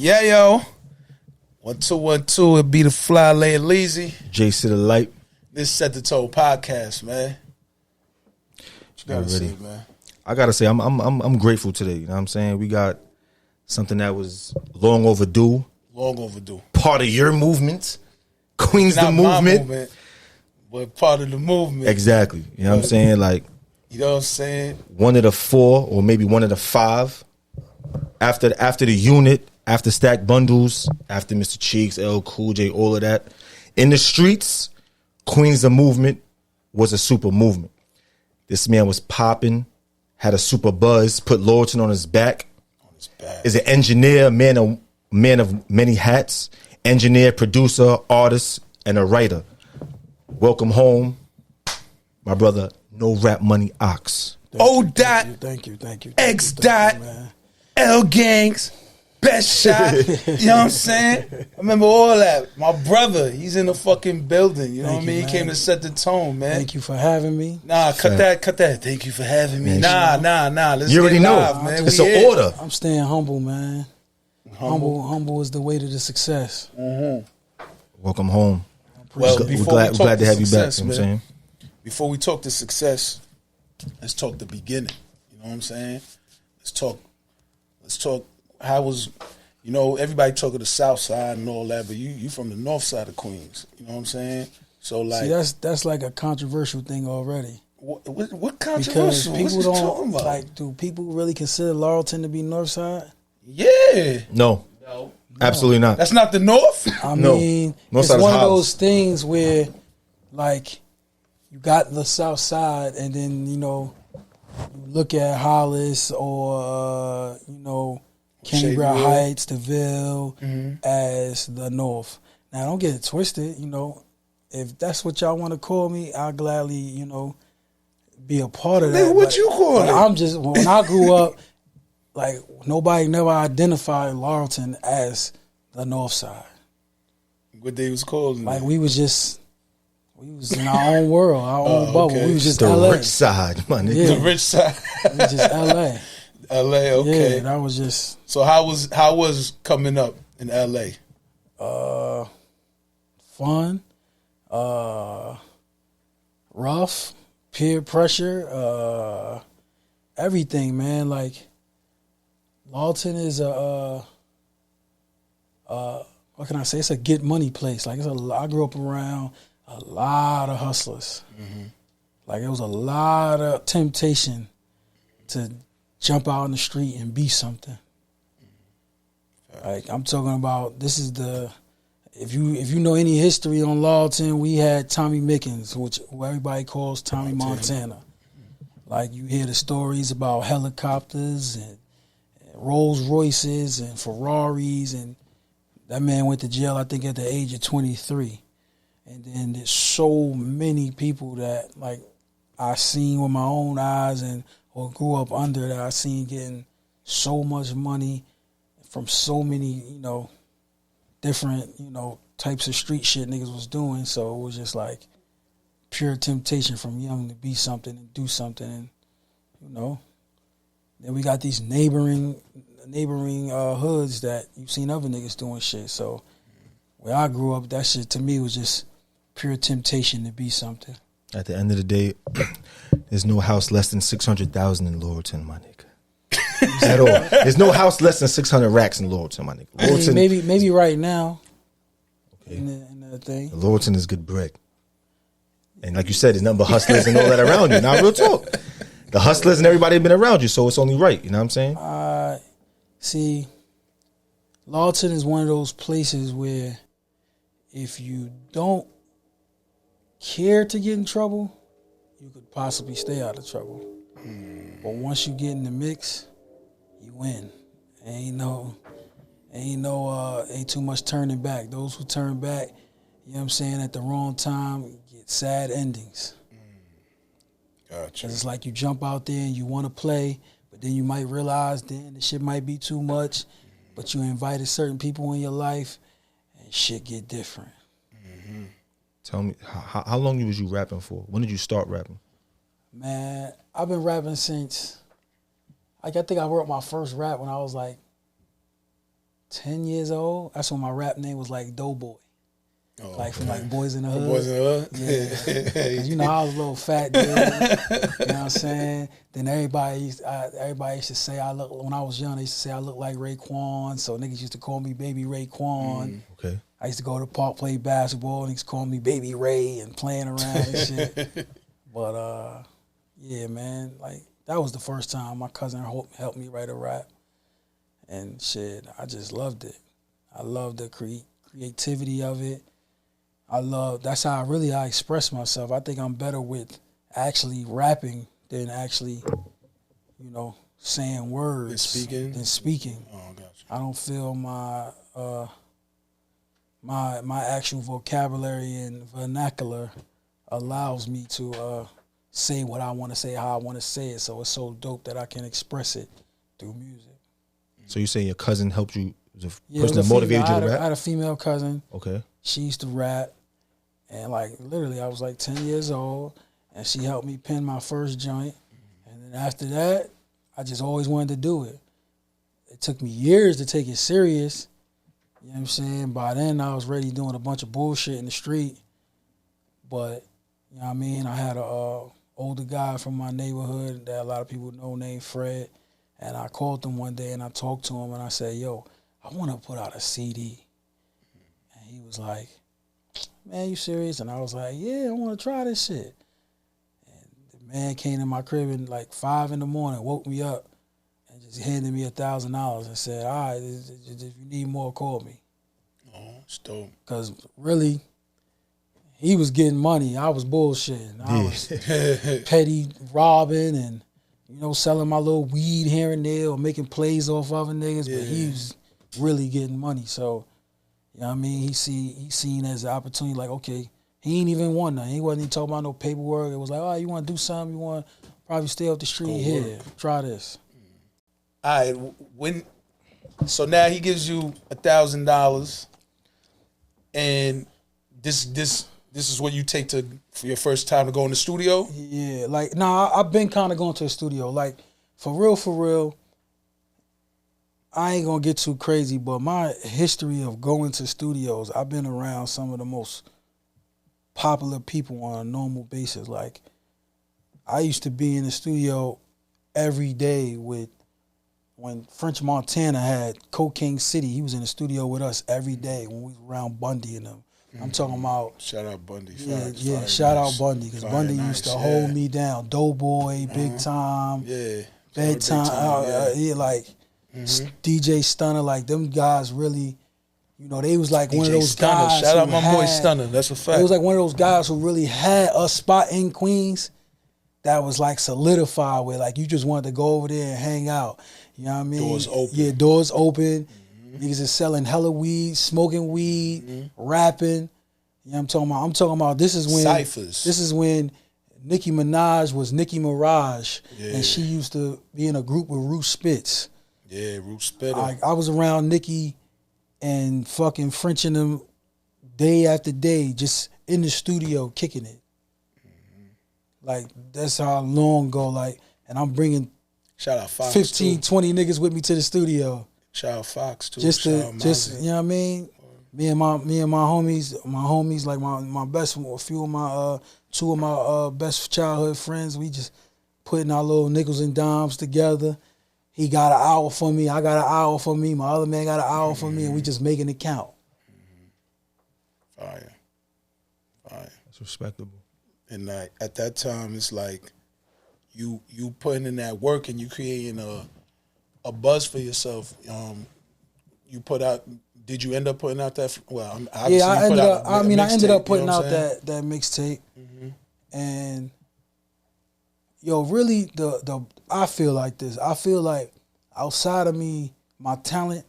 Yeah, yo. 1 2 1 2. It be the fly laying lazy. Jace to the light. This Set the Toe podcast, man. What you gotta say, man? I gotta say, I'm grateful today. You know what I'm saying? We got something that was long overdue. Long overdue. Part of your movement, Queens Not the my movement, but part of the movement. Exactly. You know what I'm saying? Like, you know what I'm saying? One of the 4, or maybe one of the 5. After the unit, after Stack Bundles, after Mr. Cheeks, L Cool J, all of that, in the streets, Queens the movement was a super movement. This man was popping, had a super buzz, put Laurelton on his back. Is an engineer, man of many hats, engineer, producer, artist, and a writer. Welcome home, my brother. No Rap Money Ox. Thank you. X dot. L Gangs. Best shot. You know what I'm saying? I remember all that. My brother, he's in the fucking building. You know what I mean? He came to set the tone, man. Thank you for having me. Nah, cut that. Thank you for having me. Nah. Let's you already get know, live, man. It's an order. I'm staying humble, man. Humble is the way to the success. Mm-hmm. Welcome home. Well, we're glad to have you back. You know what I'm saying? Before we talk to success, let's talk the beginning. You know what I'm saying? Let's talk how was, you know, everybody talk of the South Side and all that, but you from the North Side of Queens. You know what I'm saying? So like, see, that's like a controversial thing already. What controversial? Because what people you talking about? like. Do people really consider Laurelton to be North Side? Yeah. No. Absolutely not. That's not the North. I mean, North it's one of those things where, like, you got the South Side, and then you look at Hollis or Cambria Heights, DeVille as the North. Now, don't get it twisted. If that's what y'all want to call me, I'll gladly, be a part of that. Nigga, what you call it? I'm just, when I grew up, like, nobody never identified Laurelton as the North Side. What they was called? Like, we was in our own world, our own bubble. Okay. We was just the LA. rich side, my nigga. The rich side. We was just LA. LA, okay. Yeah, that was just. So how was coming up in LA? Fun, rough, peer pressure, everything, man. Like, Laurelton is what can I say? It's a get money place. Like, I grew up around a lot of hustlers. Mm-hmm. Like, it was a lot of temptation to jump out in the street and be something. Like, I'm talking about, this is if you know any history on Laurelton, we had Tommy Mickens, who everybody calls Tommy Montana. Like, you hear the stories about helicopters and Rolls Royces and Ferraris, and that man went to jail, I think, at the age of 23. And then there's so many people that, like, I seen with my own eyes or grew up under that I seen getting so much money from so many, different, types of street shit niggas was doing. So it was just like pure temptation from young to be something and do something. And, then we got these neighboring hoods that you've seen other niggas doing shit. So where I grew up, that shit to me was just pure temptation to be something. At the end of the day, there's no house less than 600,000 in Laurelton, my nigga. At all. There's no house less than 600 racks in Laurelton, my nigga. Laurelton, maybe right now. Okay. In the thing. Laurelton is good bread. And like you said, there's nothing but hustlers and all that around you. Now, real talk. The hustlers and everybody have been around you, so it's only right. You know what I'm saying? See, Laurelton is one of those places where if you don't care to get in trouble, you could possibly stay out of trouble. But once you get in the mix, you win. Ain't too much turning back. Those who turn back, you know what I'm saying, at the wrong time, get sad endings. Gotcha. It's like you jump out there and you want to play, but then you might realize then the shit might be too much, but you invited certain people in your life and shit get different. Mm-hmm. Tell me, how long was you rapping for? When did you start rapping? Man, I've been rapping since, I think I wrote my first rap when I was like 10 years old. That's when my rap name was like Doughboy. Oh, Like from like Boys in the Hood. Boys in the Hood? Yeah. 'Cause you know, I was a little fat dude. You know what I'm saying? Then everybody used to say when I was young, they used to say I look like Raekwon. So niggas used to call me Baby Raekwon. Okay. I used to go to the park, play basketball, and niggas call me Baby Ray and playing around and shit. But yeah, man, like that was the first time my cousin helped me write a rap. And shit, I just loved it. I loved the creativity of it. That's how I express myself. I think I'm better with actually rapping than actually, you know, saying words. Than speaking. Oh, gotcha. I don't feel my actual vocabulary and vernacular allows me to say what I want to say, how I want to say it. So it's so dope that I can express it through music. So you say your cousin helped you, was a It person was that motivated you to I rap? had a female cousin. Okay. She used to rap, and like literally I was like 10 years old, and she helped me pen my first joint. And then after that, I just always wanted to do it. It took me years to take it serious. You know what I'm saying? By then I was already doing a bunch of bullshit in the street. But, you know what I mean? I had a older guy from my neighborhood that a lot of people know named Fred. And I called him one day and I talked to him and I said, yo, I want to put out a CD. And he was like, man, you serious? And I was like, yeah, I want to try this shit. And the man came to my crib at like 5 a.m, woke me up, and just handed me $1,000 and said, all right, if you need more, call me. Oh, it's dope. Because really, he was getting money. I was bullshitting. I was petty robbing and, you know, selling my little weed here and there or making plays off other niggas. But he was really getting money. So, you know what I mean? He seen as an opportunity, like, okay, he ain't even want nothing. He wasn't even talking about no paperwork. It was like, oh, you want to do something? You want to probably stay off the street here. Try this. All right. So now he gives you $1,000, and this is what you take for your first time to go in the studio? Yeah, like, I've been kind of going to the studio. Like, for real, I ain't gonna get too crazy, but my history of going to studios, I've been around some of the most popular people on a normal basis. Like, I used to be in the studio every day when French Montana had Cocaine City. He was in the studio with us every day when we was around Bundy and them. I'm talking about... Shout out Bundy. Shout out Bundy, because Bundy used to hold me down. Doughboy, Big Time, Bedtime, DJ Stunner, like them guys really, you know, they was like DJ one of those Stunner. guys. Shout out my boy Stunner, that's a fact. It was like one of those guys who really had a spot in Queens that was like solidified with, like, you just wanted to go over there and hang out. You know what I mean? Doors open. Yeah, doors open. Niggas is selling hella weed, smoking weed, rapping. You know what I'm talking about? I'm talking about this is when Cyphers. This is when Nicki Minaj was Nicki Mirage, and she used to be in a group with Ruth Spitz. Yeah, Ruth Spitz. I was around Nicki and fucking Frenching them day after day, just in the studio kicking it. Like, that's how long ago, like, and I'm bringing shout out Fox 15, 20 niggas with me to the studio. Shout out Fox too. Just you know what I mean? Me and my homies, like my best, a few of my, two of my best childhood friends, we just putting our little nickels and dimes together. He got an hour for me, I got an hour for me, my other man got an hour for me, and we just making it count. Fire. That's respectable. And like at that time, it's like you putting in that work and you creating a buzz for yourself. You put out. Did you end up putting out that? Well, yeah, I ended up putting out that mixtape, and yo, really, I feel like this. I feel like outside of me, my talent,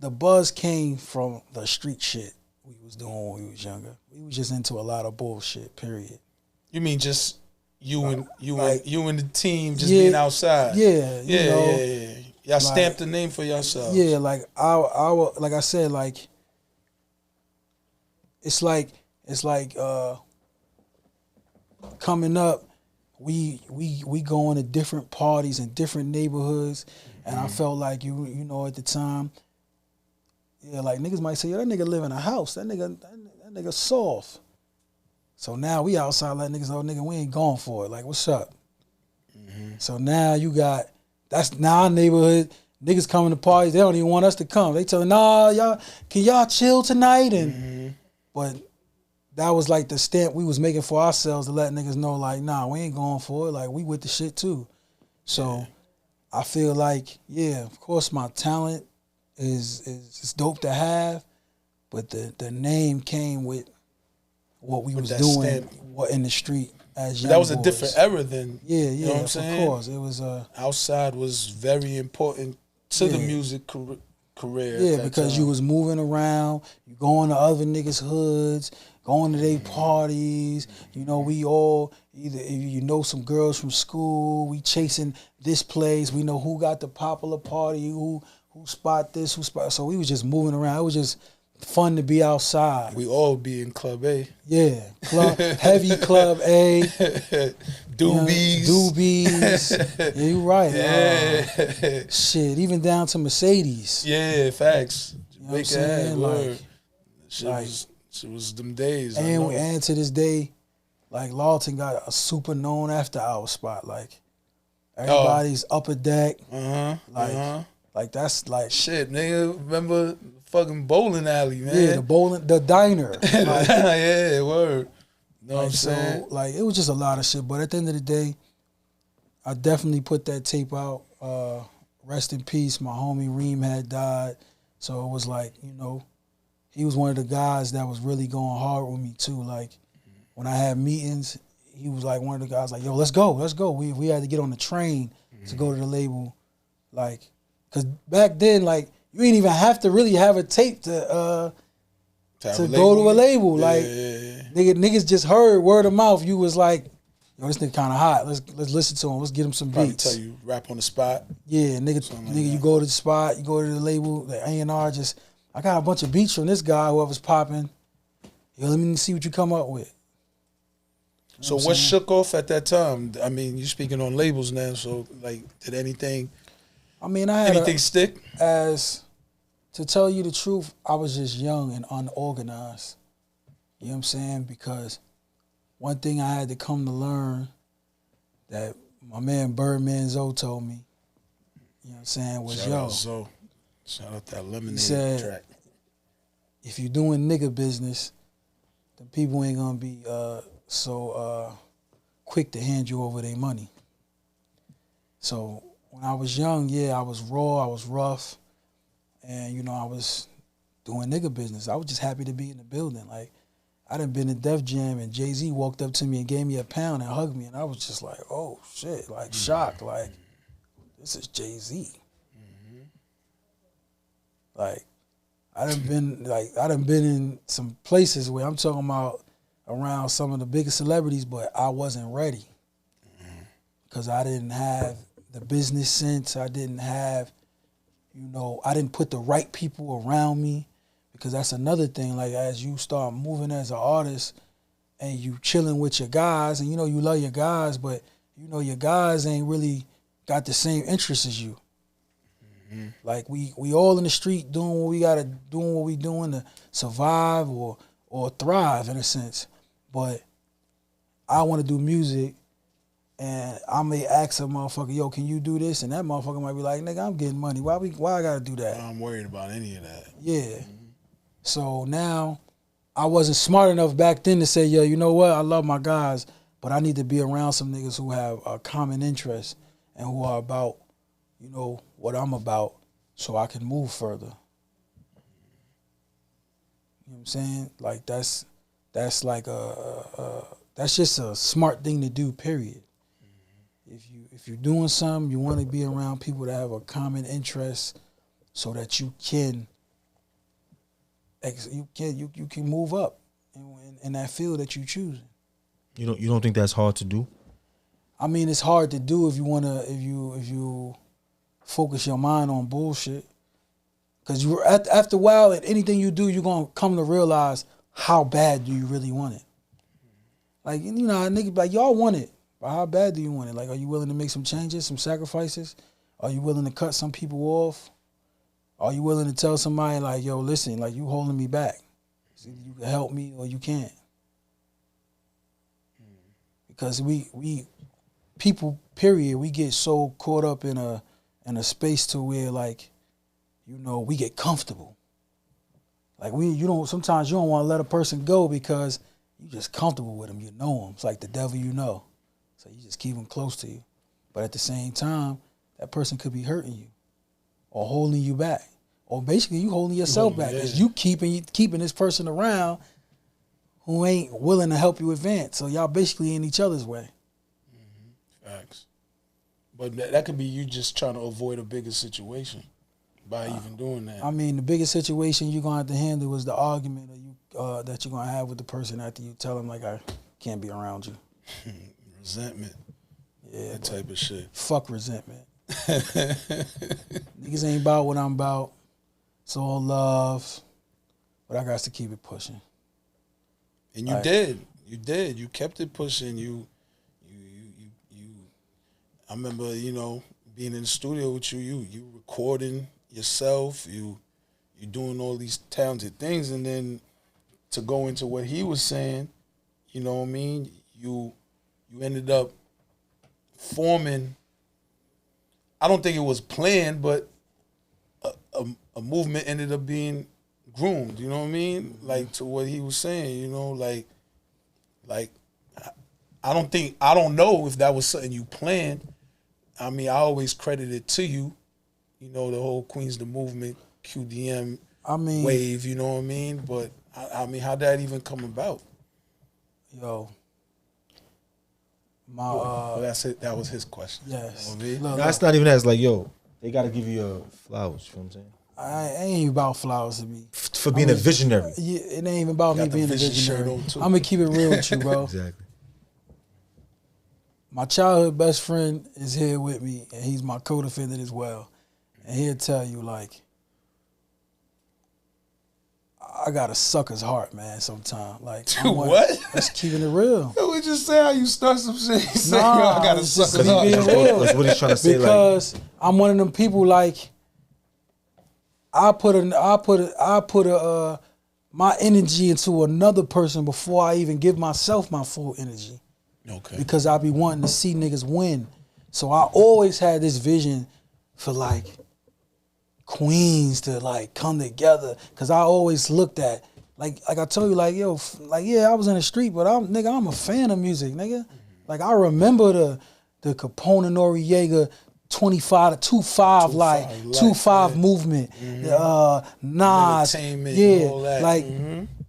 the buzz came from the street shit we was doing when we was younger. We was just into a lot of bullshit. Period. You mean just you and the team just being outside? Yeah, yeah. Y'all stamped the name for yourselves. Yeah, like like I said, like it's like coming up, we going to different parties in different neighborhoods, and I felt like you know at the time Yeah, like niggas might say, yo, that nigga live in a house. That nigga soft. So now we outside letting niggas know, nigga, we ain't going for it. Like, what's up? So now you got, that's now our neighborhood. Niggas coming to parties, they don't even want us to come. They tell, nah, y'all, can y'all chill tonight? And but that was like the stamp we was making for ourselves to let niggas know, like, nah, we ain't going for it. Like, we with the shit too. So I feel like, yeah, of course my talent is dope to have, but the name came with what we was doing what in the street as young That was boys. a different era then. Yeah, you know what I'm saying? Of course. It was outside was very important to the music career. Yeah, because you was moving around, you going to other niggas' hoods, going to their parties. You know, we all either you know some girls from school, we chasing this place, we know who got the popular party, who spot this, who spot. So we was just moving around. It was just fun to be outside. We all be in Club A. Yeah, heavy Club A. Doobies. Doobies. Yeah, you right. Yeah. Shit, even down to Mercedes. Yeah, facts. You know what I'm saying? Word. Shit was them days. And to this day, like Laurelton got a super known after hour spot. Like everybody's upper deck. Like that's like shit, nigga. Remember fucking bowling alley, man. Yeah, the diner. Like, yeah, word. Know what I'm saying? So, like, it was just a lot of shit. But at the end of the day, I definitely put that tape out. Rest in peace. My homie Reem had died. So it was like, you know, he was one of the guys that was really going hard with me too. Like, when I had meetings, he was like one of the guys like, yo, let's go. We had to get on the train to go to the label. Like, because back then, like, you didn't even have to really have a tape to go to a label. Like, niggas just heard word of mouth. You was like, yo, this nigga kind of hot. Let's listen to him. Let's get him some Probably beats. Tell you rap on the spot. Yeah, nigga, you go to the spot, you go to the label, the A&R. Just, I got a bunch of beats from this guy, whoever's popping. Yo, let me see what you come up with. You so what shook off at that time? I mean, you speaking on labels now. So like, did anything? I mean, I had anything stick? To tell you the truth, I was just young and unorganized. You know what I'm saying? Because one thing I had to come to learn that my man Birdman Zoe told me, you know what I'm saying, was Shout out that Lemonade track. If you're doing nigga business, then people ain't gonna be so quick to hand you over their money. So when I was young, I was raw, I was rough, and, you know, I was doing nigga business. I was just happy to be in the building. Like, I done been to Def Jam, and Jay-Z walked up to me and gave me a pound and hugged me, and I was just like, oh, shit, like, shocked. Like, this is Jay-Z. Like, I done been in some places where I'm talking about around some of the biggest celebrities, but I wasn't ready. Because I didn't have the business sense. I didn't have, you know, I didn't put the right people around me, because that's another thing. Like, as you start moving as an artist and you chilling with your guys, and you know you love your guys, but you know your guys ain't really got the same interests as you. Like, we all in the street doing what we gotta doing what we doing to survive or thrive in a sense. But I want to do music. And I may ask a motherfucker, yo, can you do this? And that motherfucker might be like, nigga, I'm getting money. Why I gotta do that? I'm worried about any of that. Yeah. So now, I wasn't smart enough back then to say, yo, you know what? I love my guys, but I need to be around some niggas who have a common interest and who are about, you know, what I'm about, so I can move further. You know what I'm saying? Like, that's like that's just a smart thing to do, period. If you're doing something, you want to be around people that have a common interest, so that you can move up in that field that you choose. You don't think that's hard to do? I mean, it's hard to do if you focus your mind on bullshit. Because after a while, at anything you do, you're gonna come to realize how bad do you really want it. Like, you know, a nigga be like, y'all want it. But how bad do you want it? Like, are you willing to make some changes, some sacrifices? Are you willing to cut some people off? Are you willing to tell somebody like, yo, listen, like you holding me back? So either you can help me or you can't. Because we people, period, we get so caught up in a space to where like, you know, we get comfortable. Like sometimes you don't want to let a person go because you just comfortable with them. You know them. It's like the devil you know. So you just keep them close to you. But at the same time, that person could be hurting you or holding you back. Or basically you holding yourself back because you keeping this person around who ain't willing to help you advance. So y'all basically in each other's way. Facts. But that could be you just trying to avoid a bigger situation by even doing that. I mean, the biggest situation you're going to have to handle is the argument that you're going to have with the person after you tell them, like, I can't be around you. Resentment. Yeah. That type of shit. Fuck resentment. Niggas ain't about what I'm about. It's all love. But I got to keep it pushing. And you did. You did. You kept it pushing. I remember, you know, being in the studio with you recording yourself, you doing all these talented things, and then to go into what he was saying, you know what I mean? You ended up forming, I don't think it was planned, but a movement ended up being groomed, you know what I mean? Like to what he was saying, you know, like I don't know if that was something you planned. I mean, I always credit it to you, you know, the whole Queens the Movement, QDM wave, you know what I mean? But I mean, how'd that even come about? Yo, well, that's it. That was his question. Yes. That's not even that. It's like, yo, they got to give you your flowers. You know what I'm saying? I ain't about flowers to me. For being a visionary. Yeah, it ain't even about me being a visionary. I'm going to keep it real with you, bro. Exactly. My childhood best friend is here with me, and he's my co-defendant as well. And he'll tell you, like, I got a sucker's heart, man, sometimes. Like, what? That's keeping it real. We just say how you start some shit. You say, yo, I got a sucker's heart. That's what he's trying to say. Because I'm one of them people, like, I put my energy into another person before I even give myself my full energy. Okay. Because I be wanting to see niggas win. So I always had this vision for like Queens to like come together. Cause I always looked at like I told you, like, yo, like, yeah, I was in the street, but I'm a fan of music, nigga. Like I remember the Capone and Noriega 25 to 25 like 25 movement. Nas. Yeah. All that. Like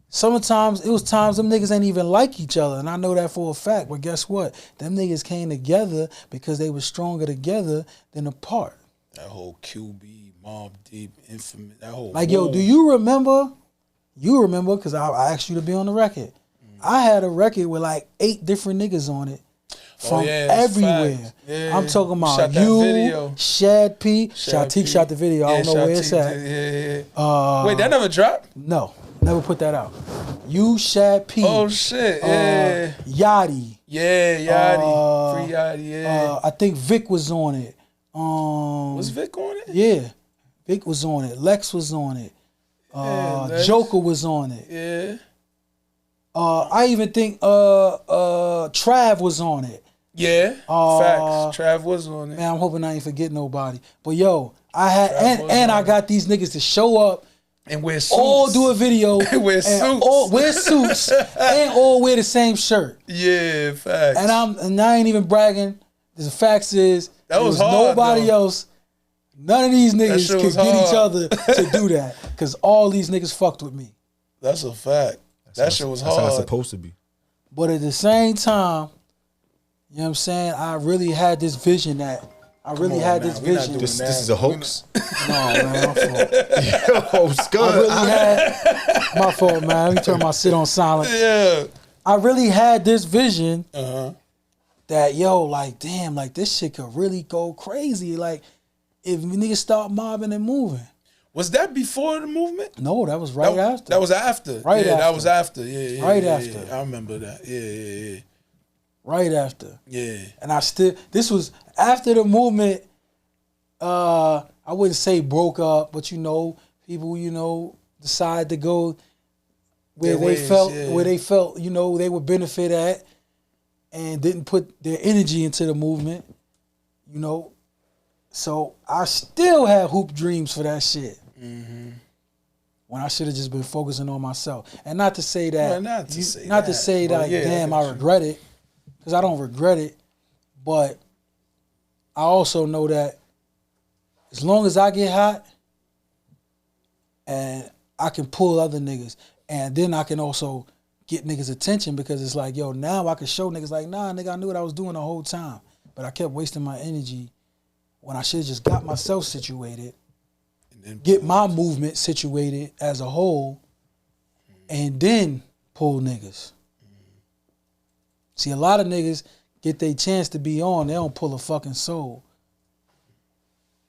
sometimes it was times them niggas ain't even like each other, and I know that for a fact. But guess what? Them niggas came together because they were stronger together than apart. That whole QB, Mobb Deep, Infamous, that whole like, yo, do you remember? You remember because I asked you to be on the record. I had a record with like 8 different niggas on it from everywhere. Yeah. I'm talking about you, Shad P. Shad T shot the video. I don't know where it's at. Wait, that never dropped? No. Never put that out. You, Shad P. Oh shit, yeah. Yachty. Yeah, Yachty. Free Yachty, yeah. I think Vic was on it. Was Vic on it? Yeah. Vic was on it. Lex was on it. Joker was on it. Yeah. I even think Trav was on it. Yeah. Facts. Trav was on it. Man, I'm hoping I ain't forget nobody. But yo, I had and I got these niggas to show up and wear suits. All do a video. And wear suits. All wear suits and all wear the same shirt. Yeah, facts. And I ain't even bragging. The facts is that was hard, nobody else. None of these niggas could get each other to do that. Because all these niggas fucked with me. That's a fact. That shit was hard. That's how it's supposed to be. But at the same time, you know what I'm saying? I really had this vision that this vision. This is a hoax? No, man, my fault. Yo, Scott. My fault, man. Let me turn my shit on silent. Yeah. I really had this vision that, yo, like, damn, like, this shit could really go crazy. Like, if niggas start mobbing and moving. Was that before the movement? No, that was right after. That was after. Right after. That was after. Yeah. Right after. I remember that. Yeah. Right after. Yeah. And this was after the movement. I I wouldn't say broke up, but people, decide to go where they felt, they would benefit at, and didn't put their energy into the movement, So I still have hoop dreams for that shit. Mm-hmm. When I should have just been focusing on myself, and not to say that, damn, I regret it, because I don't regret it, but I also know that as long as I get hot, and I can pull other niggas, and then I can also get niggas' attention, because it's like, yo, now I can show niggas like, nah, nigga, I knew what I was doing the whole time, but I kept wasting my energy when I should have just got myself situated, get my movement situated as a whole, and then pull niggas. See, a lot of niggas get their chance to be on, they don't pull a fucking soul.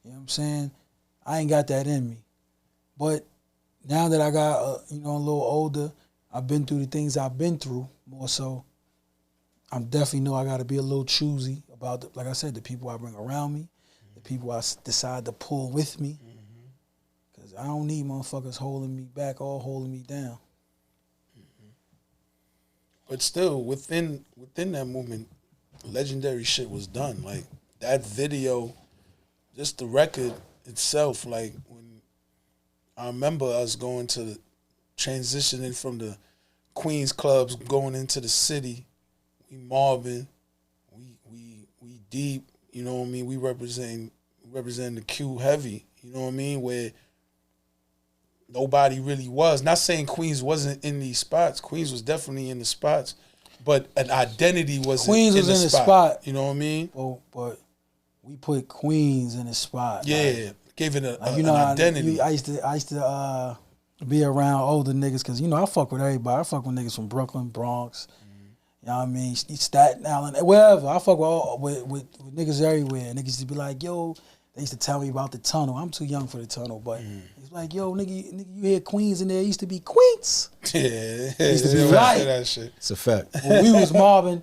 You know what I'm saying? I ain't got that in me. But now that I got, a little older, I've been through the things I've been through more so. I definitely know I got to be a little choosy about, like I said, the people I bring around me, the people I decide to pull with me. Because I don't need motherfuckers holding me back or holding me down. But still, within that movement, legendary shit was done. Like, that video, just the record itself, like, when I remember us going to transitioning from the Queens clubs, going into the city. We Marvin, we deep. You know what I mean? We represent the Q heavy. You know what I mean? Where nobody really was. Not saying Queens wasn't in these spots. Queens was definitely in the spots, but an identity wasn't. Queens was in the spot. You know what I mean? Well, but we put Queens in the spot. Yeah. Gave it an identity. I used to be around older niggas because, I fuck with everybody. I fuck with niggas from Brooklyn, Bronx, you know what I mean, Staten Island, wherever. I fuck with niggas everywhere. Niggas used to be like, yo, they used to tell me about the tunnel. I'm too young for the tunnel, but it's like, yo, nigga, you hear Queens in there, it used to be Queens. Yeah. It used to be right. That shit. It's a fact. When we was mobbing,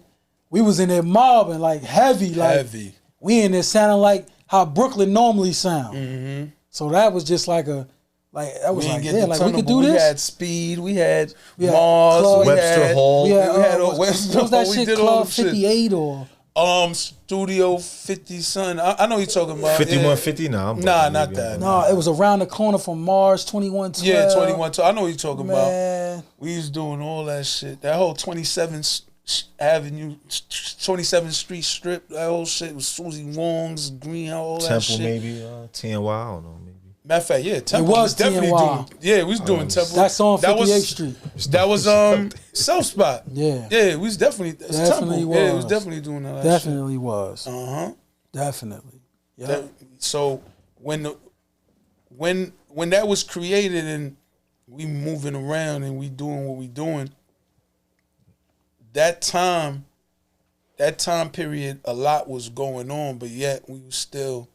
we was in there mobbing, like heavy. We in there sounding like how Brooklyn normally sound. Mm-hmm. So that was just like we could do this. We had Speed, we had Mars, Webster Hall. We had Webster what was that Hall. shit, Club 58 or? Studio 50 son. I know you're talking about 5150. Nah, not that. No, it was around the corner from Mars 2112. Yeah, 2112. I know what you're talking Man. about. We was doing all that shit. That whole 27th Avenue, 27th Street strip. That whole shit was Susie Wong's, Green, all that shit. Temple maybe, TNY. I don't know, maybe. Matter of fact, yeah, Temple was definitely TNY. doing. Yeah, we was doing Temple. That's on 58th Street. That was Self Spot. Yeah, we was definitely Temple. Was. Yeah, it was definitely doing that. Definitely was. Definitely. Yeah. So when that was created and we moving around and we doing what we doing, that time period, a lot was going on, but yet we were still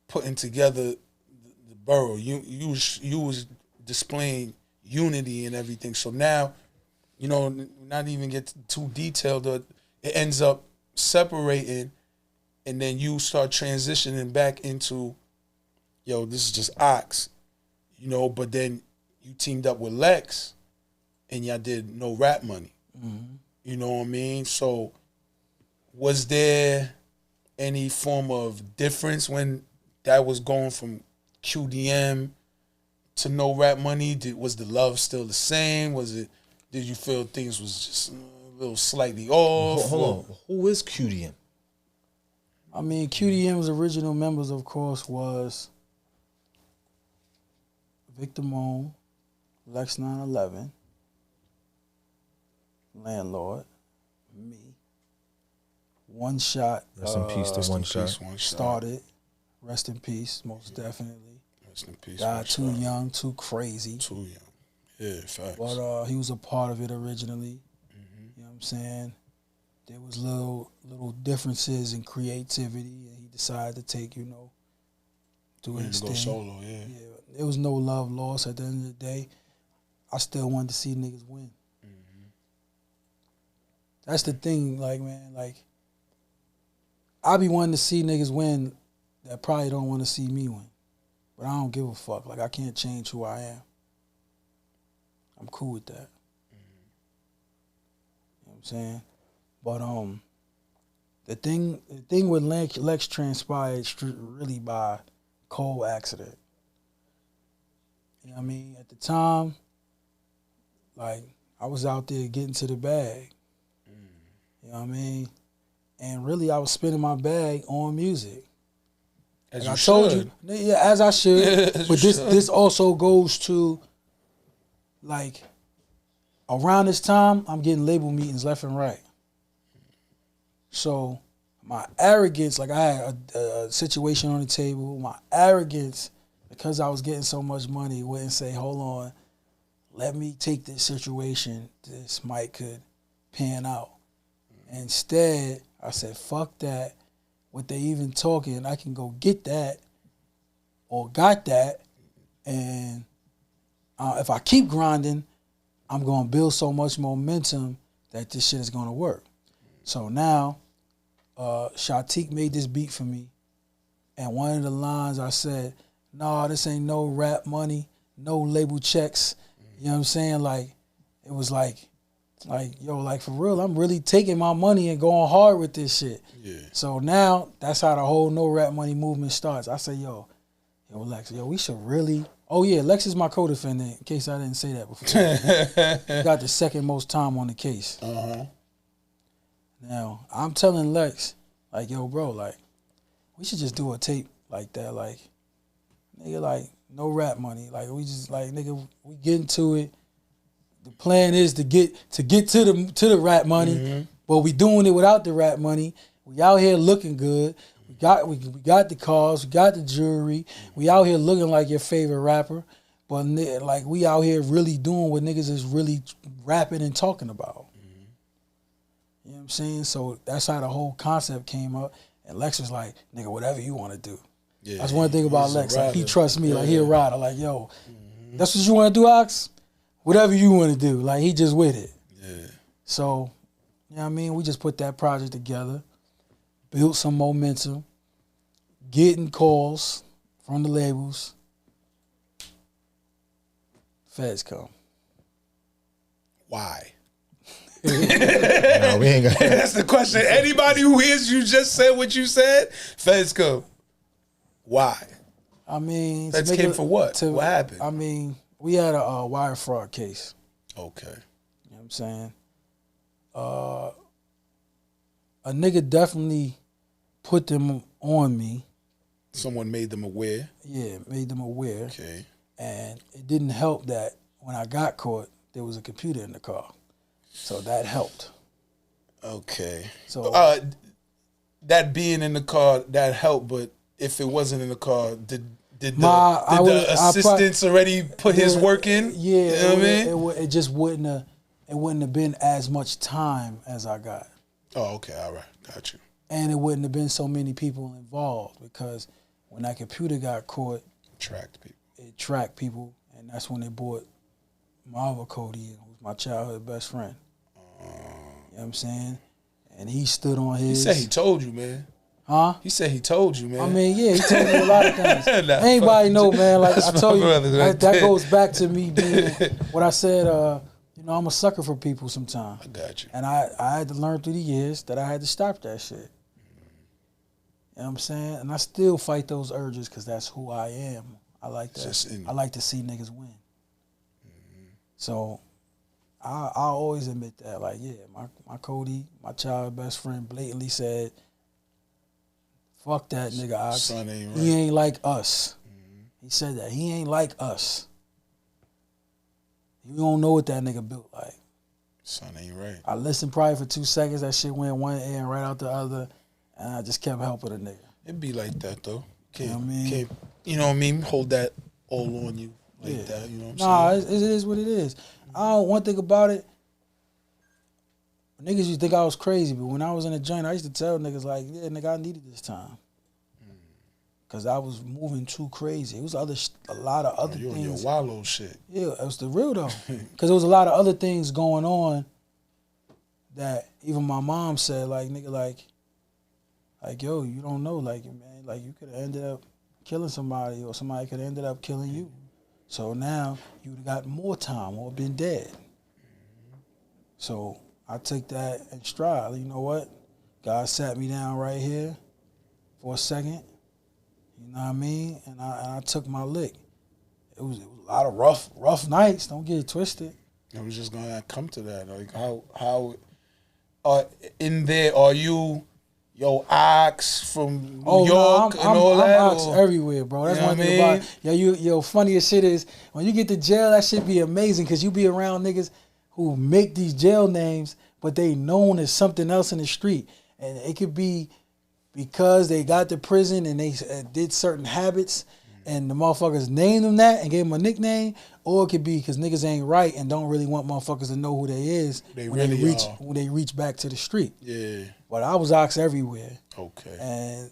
putting together the borough. You was displaying unity and everything. So now, not even get too detailed, it ends up separating, and then you start transitioning back into, this is just Ox, but then you teamed up with Lex and y'all did No Rap Money. Mm-hmm. You know what I mean? So was there any form of difference when that was going from QDM to No Rap Money? Was the love still the same? Did you feel things was just a little slightly off? Hold on. Who is QDM? I mean, QDM's original members, of course, was Victor Moan, Lex 911, Landlord, me, One Shot. Rest in peace to One Shot. Started. Rest in peace, most definitely. Rest in peace. Died too young, too crazy. Too young. Yeah, facts. But he was a part of it originally. Mm-hmm. You know what I'm saying? There was little differences in creativity, and he decided to take, do his thing. Go solo, yeah. There was no love lost at the end of the day. I still wanted to see niggas win. Mm-hmm. That's the thing, man, I be wanting to see niggas win that probably don't want to see me win. But I don't give a fuck. Like, I can't change who I am. I'm cool with that. You know what I'm saying? But the thing with Lex transpired really by cold accident. You know what I mean? At the time, like, I was out there getting to the bag. You know what I mean? And really, I was spending my bag on music. As like you I told should. you, yeah, as I should. Yeah, but this also goes to, like, around this time, I'm getting label meetings left and right. So my arrogance, like I had a situation on the table, my arrogance, because I was getting so much money, wouldn't say, hold on, let me take this situation, this might could pan out. Instead, I said, fuck that. What they even talking, I can go get that or got that. And if I keep grinding, I'm going to build so much momentum that this shit is going to work. So now, Shatik made this beat for me. And one of the lines I said, nah, this ain't no rap money, no label checks. You know what I'm saying? Like, it was like, yo, like for real, I'm really taking my money and going hard with this shit. Yeah. So now, that's how the whole no rap money movement starts. I say, yo, Lex, we should really... Oh, yeah, Lex is my co-defendant, in case I didn't say that before. He got the second most time on the case. Uh-huh. Now, I'm telling Lex, like, yo, bro, like, we should just do a tape like that. Like, nigga, like, no rap money. Like, we just, like, nigga, we get into it. The plan is to get to the rap money, but we doing it without the rap money. We out here looking good. We got the cars, we got the jewelry. We out here looking like your favorite rapper, but like we out here really doing what niggas is really rapping and talking about. You know what I'm saying? So that's how the whole concept came up. And Lex was like, "Nigga, whatever you want to do." Yeah, that's one thing about Lex. Like he trusts me. Yeah. Like he a rider. Like yo, that's what you want to do, Ox. Whatever you want to do. Like he just with it. Yeah. So, you know what I mean? We just put that project together. Built some momentum, getting calls from the labels. Feds come. Why? No, we ain't got That's the question. Anybody who hears you just said what you said, feds come. Why? I mean, feds came for what? What happened? I mean, we had a wire fraud case. Okay. You know what I'm saying? A nigga definitely put them on me. Someone made them aware? Yeah, made them aware. Okay. And it didn't help that when I got caught, there was a computer in the car. So that helped. Okay. So that being in the car, that helped, but if it wasn't in the car, did the assistants already put his work in? Yeah, you know what I mean? It just wouldn't have been as much time as I got. Oh, okay, all right, got you. And it wouldn't have been so many people involved because when that computer got caught, it tracked people, and that's when they brought my other Cody in, who's my childhood best friend. You know what I'm saying? And he stood on his... He said he told you, man. Huh? He said he told you, man. I mean, yeah, he told me a lot of things. Anybody know, man, like I told you, that goes back to me being what I said, I'm a sucker for people sometimes. I got you. And I had to learn through the years that I had to stop that shit. You know what I'm saying? And I still fight those urges because that's who I am. I like that. I like to see niggas win. So I always admit that. Like, yeah, my Cody, my child best friend, blatantly said, fuck that nigga Ox. Son ain't right. He ain't like us. He said that. He ain't like us. You don't know what that nigga built like. Son ain't right. I listened probably for 2 seconds. That shit went one ear and right out the other. And I just kept helping a nigga. It be like that, though. You know what I mean? You know what I mean? Hold that all on you like that. You know what I'm saying? Nah, it is what it is. One thing about it, niggas used to think I was crazy, but when I was in the joint, I used to tell niggas like, yeah, nigga, I needed this time. Because I was moving too crazy. It was a lot of other you things. You on your wallow shit. Yeah, it was the real though. Because there was a lot of other things going on that even my mom said, like, nigga, like, Like, yo, you don't know, like, man, like you could have ended up killing somebody, or somebody could have ended up killing you. So now you'd got more time or been dead. So I took that in stride. You know what? God sat me down right here for a second. You know what I mean? And I took my lick. It was a lot of rough nights. Don't get it twisted. I was just gonna come to that. Like how in there are you? Yo, Ox from New York and all that? I'm Ox everywhere, bro. That's one thing about it. Yo, funniest shit is when you get to jail, that shit be amazing because you be around niggas who make these jail names, but they known as something else in the street. And it could be because they got to prison and they did certain habits and the motherfuckers named them that and gave them a nickname, or it could be because niggas ain't right and don't really want motherfuckers to know who they is when they reach back to the street. Yeah. But I was Ox everywhere. Okay. And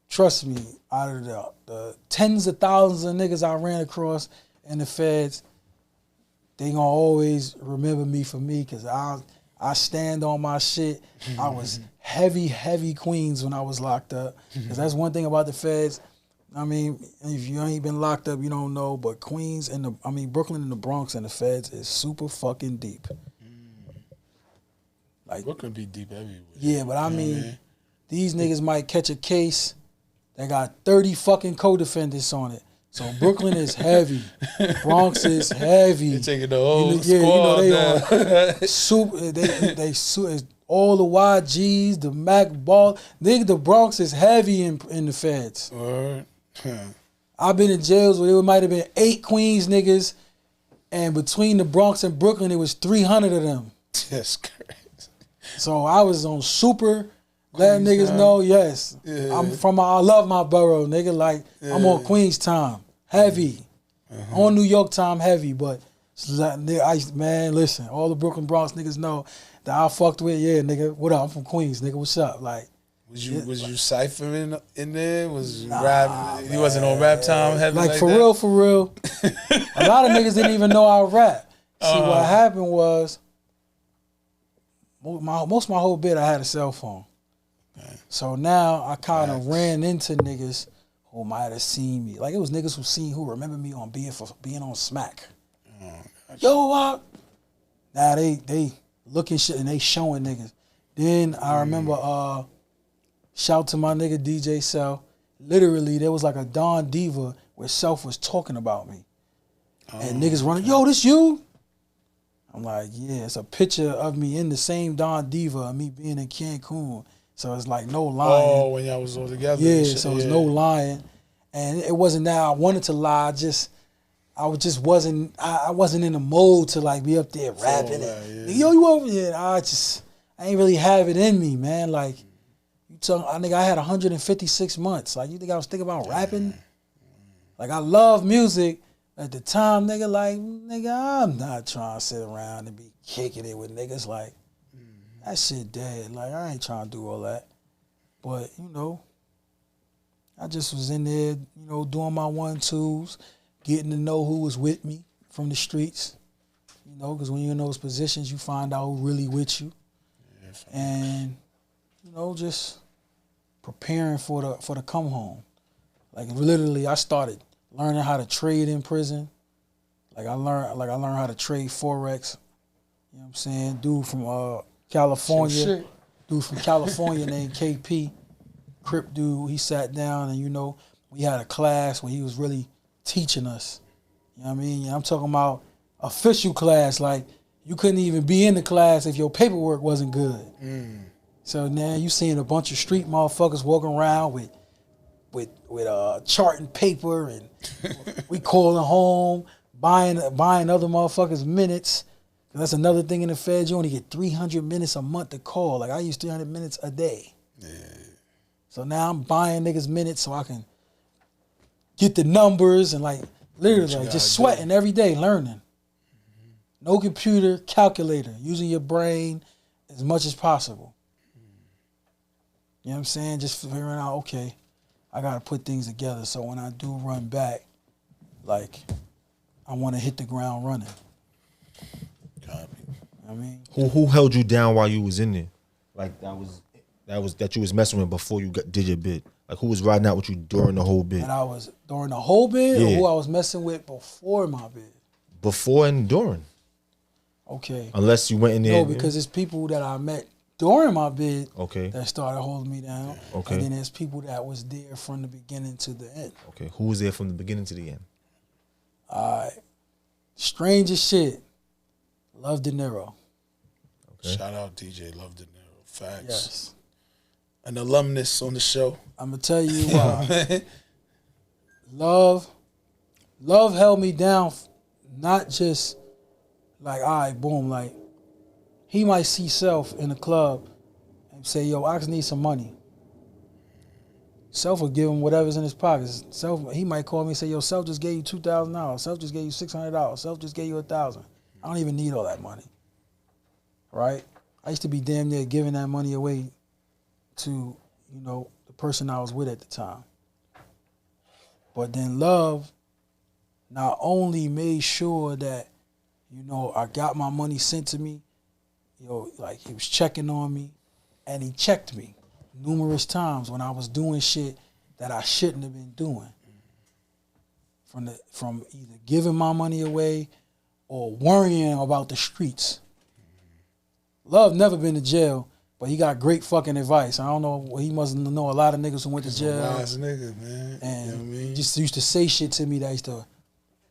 trust me, out of the tens of thousands of niggas I ran across in the feds, they gonna always remember me for me because I stand on my shit. I was heavy Queens when I was locked up. Because that's one thing about the feds. I mean, if you ain't been locked up, you don't know. But Queens Brooklyn and the Bronx and the feds is super fucking deep. Like Brooklyn be deep everywhere. Yeah, but I mean, these niggas might catch a case that got 30 fucking co-defendants on it. So Brooklyn is heavy. Bronx is heavy. They taking the whole squad they super. They all the YGs, the Mac Ball. Nigga, the Bronx is heavy in the feds. I've been in jails where it might have been 8 Queens niggas, and between the Bronx and Brooklyn, it was 300 of them. That's crazy. So I was on super, letting niggas know, yes, I love my borough, nigga. Like, I'm on Queens time, heavy. On New York time, heavy. But, man, listen, all the Brooklyn Bronx niggas know that I fucked with, nigga, what up? I'm from Queens, nigga, what's up? Like, was you ciphering in there? Was you rap? You wasn't on rap time heavy like for that? real. A lot of niggas didn't even know I rap. See, what happened was, most of my whole bit, I had a cell phone. So now I kind of ran into niggas who might have seen me. Like, it was niggas who remember me on being on Smack. Yo, what? Now they looking shit and they showing niggas. Then I remember, shout to my nigga DJ Self. Literally, there was like a Don Diva where Self was talking about me. And niggas running, yo, this you? I'm like, yeah, it's a picture of me in the same Don Diva and me being in Cancun. So it's like no lying. Oh, when y'all was all together. Yeah, so it's no lying. And it wasn't that I wanted to lie, I wasn't in the mode to like be up there rapping. Yo, you over here? I ain't really have it in me, man. Like, I think I had 156 months. Like, you think I was thinking about rapping? Like, I love music. At the time, nigga, I'm not trying to sit around and be kicking it with niggas. Like, that shit dead. Like, I ain't trying to do all that. But, I just was in there, doing my 1-2s, getting to know who was with me from the streets. Because when you're in those positions, you find out who really with you. And, just preparing for the come home. Like, literally, I started learning how to trade in prison. I learned how to trade Forex. You know what I'm saying? Dude from California named KP, Crip dude, he sat down and we had a class where he was really teaching us. You know what I mean? I'm talking about official class, like you couldn't even be in the class if your paperwork wasn't good. So now you seeing a bunch of street motherfuckers walking around with chart and paper, and we calling home, buying other motherfuckers minutes. That's another thing in the feds. You only get 300 minutes a month to call. Like, I use 300 minutes a day. Yeah. So now I'm buying niggas minutes so I can get the numbers and like literally like just sweating every day, learning. No computer, calculator, using your brain as much as possible. You know what I'm saying? Just figuring out, okay, I got to put things together so when I do run back, like, I want to hit the ground running. Copy. You know what I mean? Who held you down while you was in there? Like, that you was messing with before you did your bid? Like who was riding out with you during the whole bid? And I was during the whole bid, or who I was messing with before my bid? Before and during. Okay. Unless you went in there. No, because it's people that I met during my bid Okay. that started holding me down. Okay. And then there's people that was there from the beginning to the end. Okay. Who was there from the beginning to the end? Strangest shit. Love De Niro. Okay. Shout out DJ Love De Niro. Facts. Yes. An alumnus on the show. I'm gonna tell you why. Love held me down, not just like, all right, boom, like he might see Self in the club and say, yo, I just need some money. Self will give him whatever's in his pockets. Self, he might call me and say, yo, Self just gave you $2,000. Self just gave you $600. Self just gave you $1,000. I don't even need all that money. Right? I used to be damn near giving that money away to, the person I was with at the time. But then Love not only made sure that, I got my money sent to me, like he was checking on me, and he checked me numerous times when I was doing shit that I shouldn't have been doing. From either giving my money away or worrying about the streets. Love never been to jail, but he got great fucking advice. I don't know, he must know a lot of niggas who went to jail. Wise nigga, man. And you know what I mean? just used to say shit to me that used to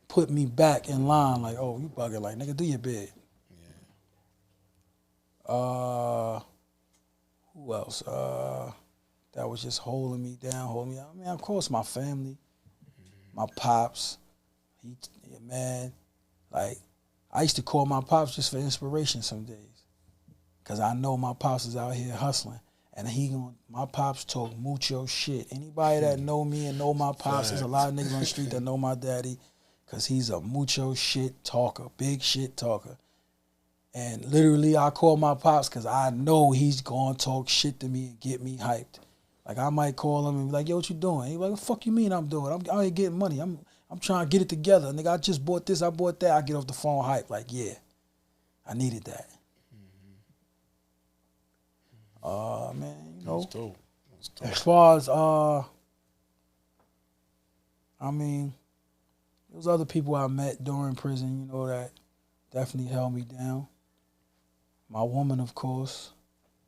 put me back in line. Like, oh, you bugging. Like, nigga, do your bid. Yeah. Who else? That was just holding me down. I mean, of course, my family, my pops. Man, like, I used to call my pops just for inspiration some days. Because I know my pops is out here hustling. And my pops talk mucho shit. Anybody that know me and know my pops, there's a lot of niggas on the street that know my daddy. Because he's a mucho shit talker, big shit talker. And literally, I call my pops because I know he's going to talk shit to me and get me hyped. Like, I might call him and be like, yo, what you doing? He's like, what the fuck you mean I'm doing? I'm out here getting money. I'm trying to get it together. Nigga, I just bought this, I bought that. I get off the phone hype. Like, yeah, I needed that. Man, That's dope. As far as, I mean, there was other people I met during prison, that definitely held me down. My woman, of course,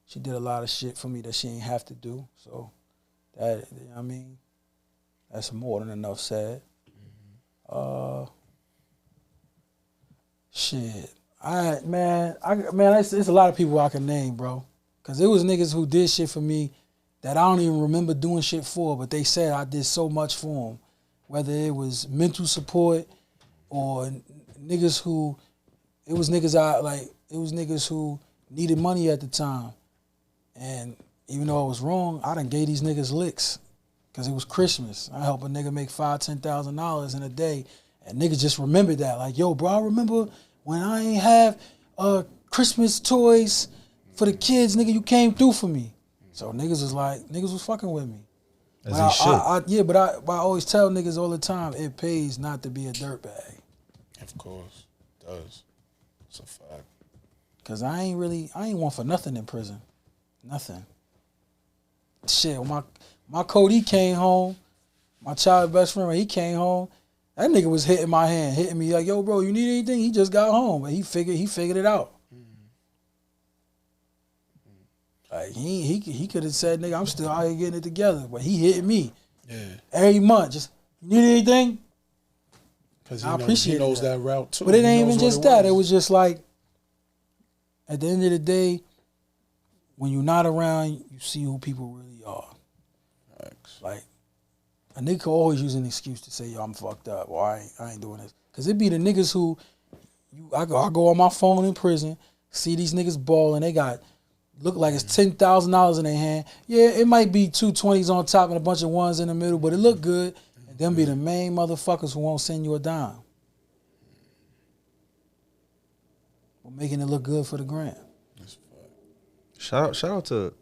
she did a lot of shit for me that she ain't have to do. So, that, that's more than enough said. Shit. It's a lot of people I can name, bro. Because it was niggas who did shit for me that I don't even remember doing shit for, but they said I did so much for them. Whether it was mental support or niggas who, it was niggas who needed money at the time. And even though I was wrong, I done gave these niggas licks because it was Christmas. I helped a nigga make $5,000, $10,000 in a day. And niggas just remembered that. Like, yo, bro, I remember when I ain't have Christmas toys for the kids, nigga, you came through for me. So niggas was fucking with me. As he should. But I always tell niggas all the time, it pays not to be a dirtbag. Of course, it does. It's a fact. Cause I ain't want for nothing in prison. Nothing. Shit, when my Cody came home, my child best friend, when he came home, that nigga was hitting my hand, hitting me like, yo, bro, you need anything? He just got home. But he figured it out. Like he could have said, nigga, I'm still out here getting it together. But he hit me every month. Just, you need anything? Because he knows that route too. But it ain't even just that. It was just like, at the end of the day, when you're not around, you see who people really are. Thanks. Like, a nigga can always use an excuse to say, yo, I'm fucked up, or I ain't doing this. Because it be the niggas who, I go on my phone in prison, see these niggas balling, they look like it's $10,000 in their hand. Yeah, it might be 2 20s on top and a bunch of ones in the middle, but it look good. And them be the main motherfuckers who won't send you a dime. But making it look good for the gram. Shout out to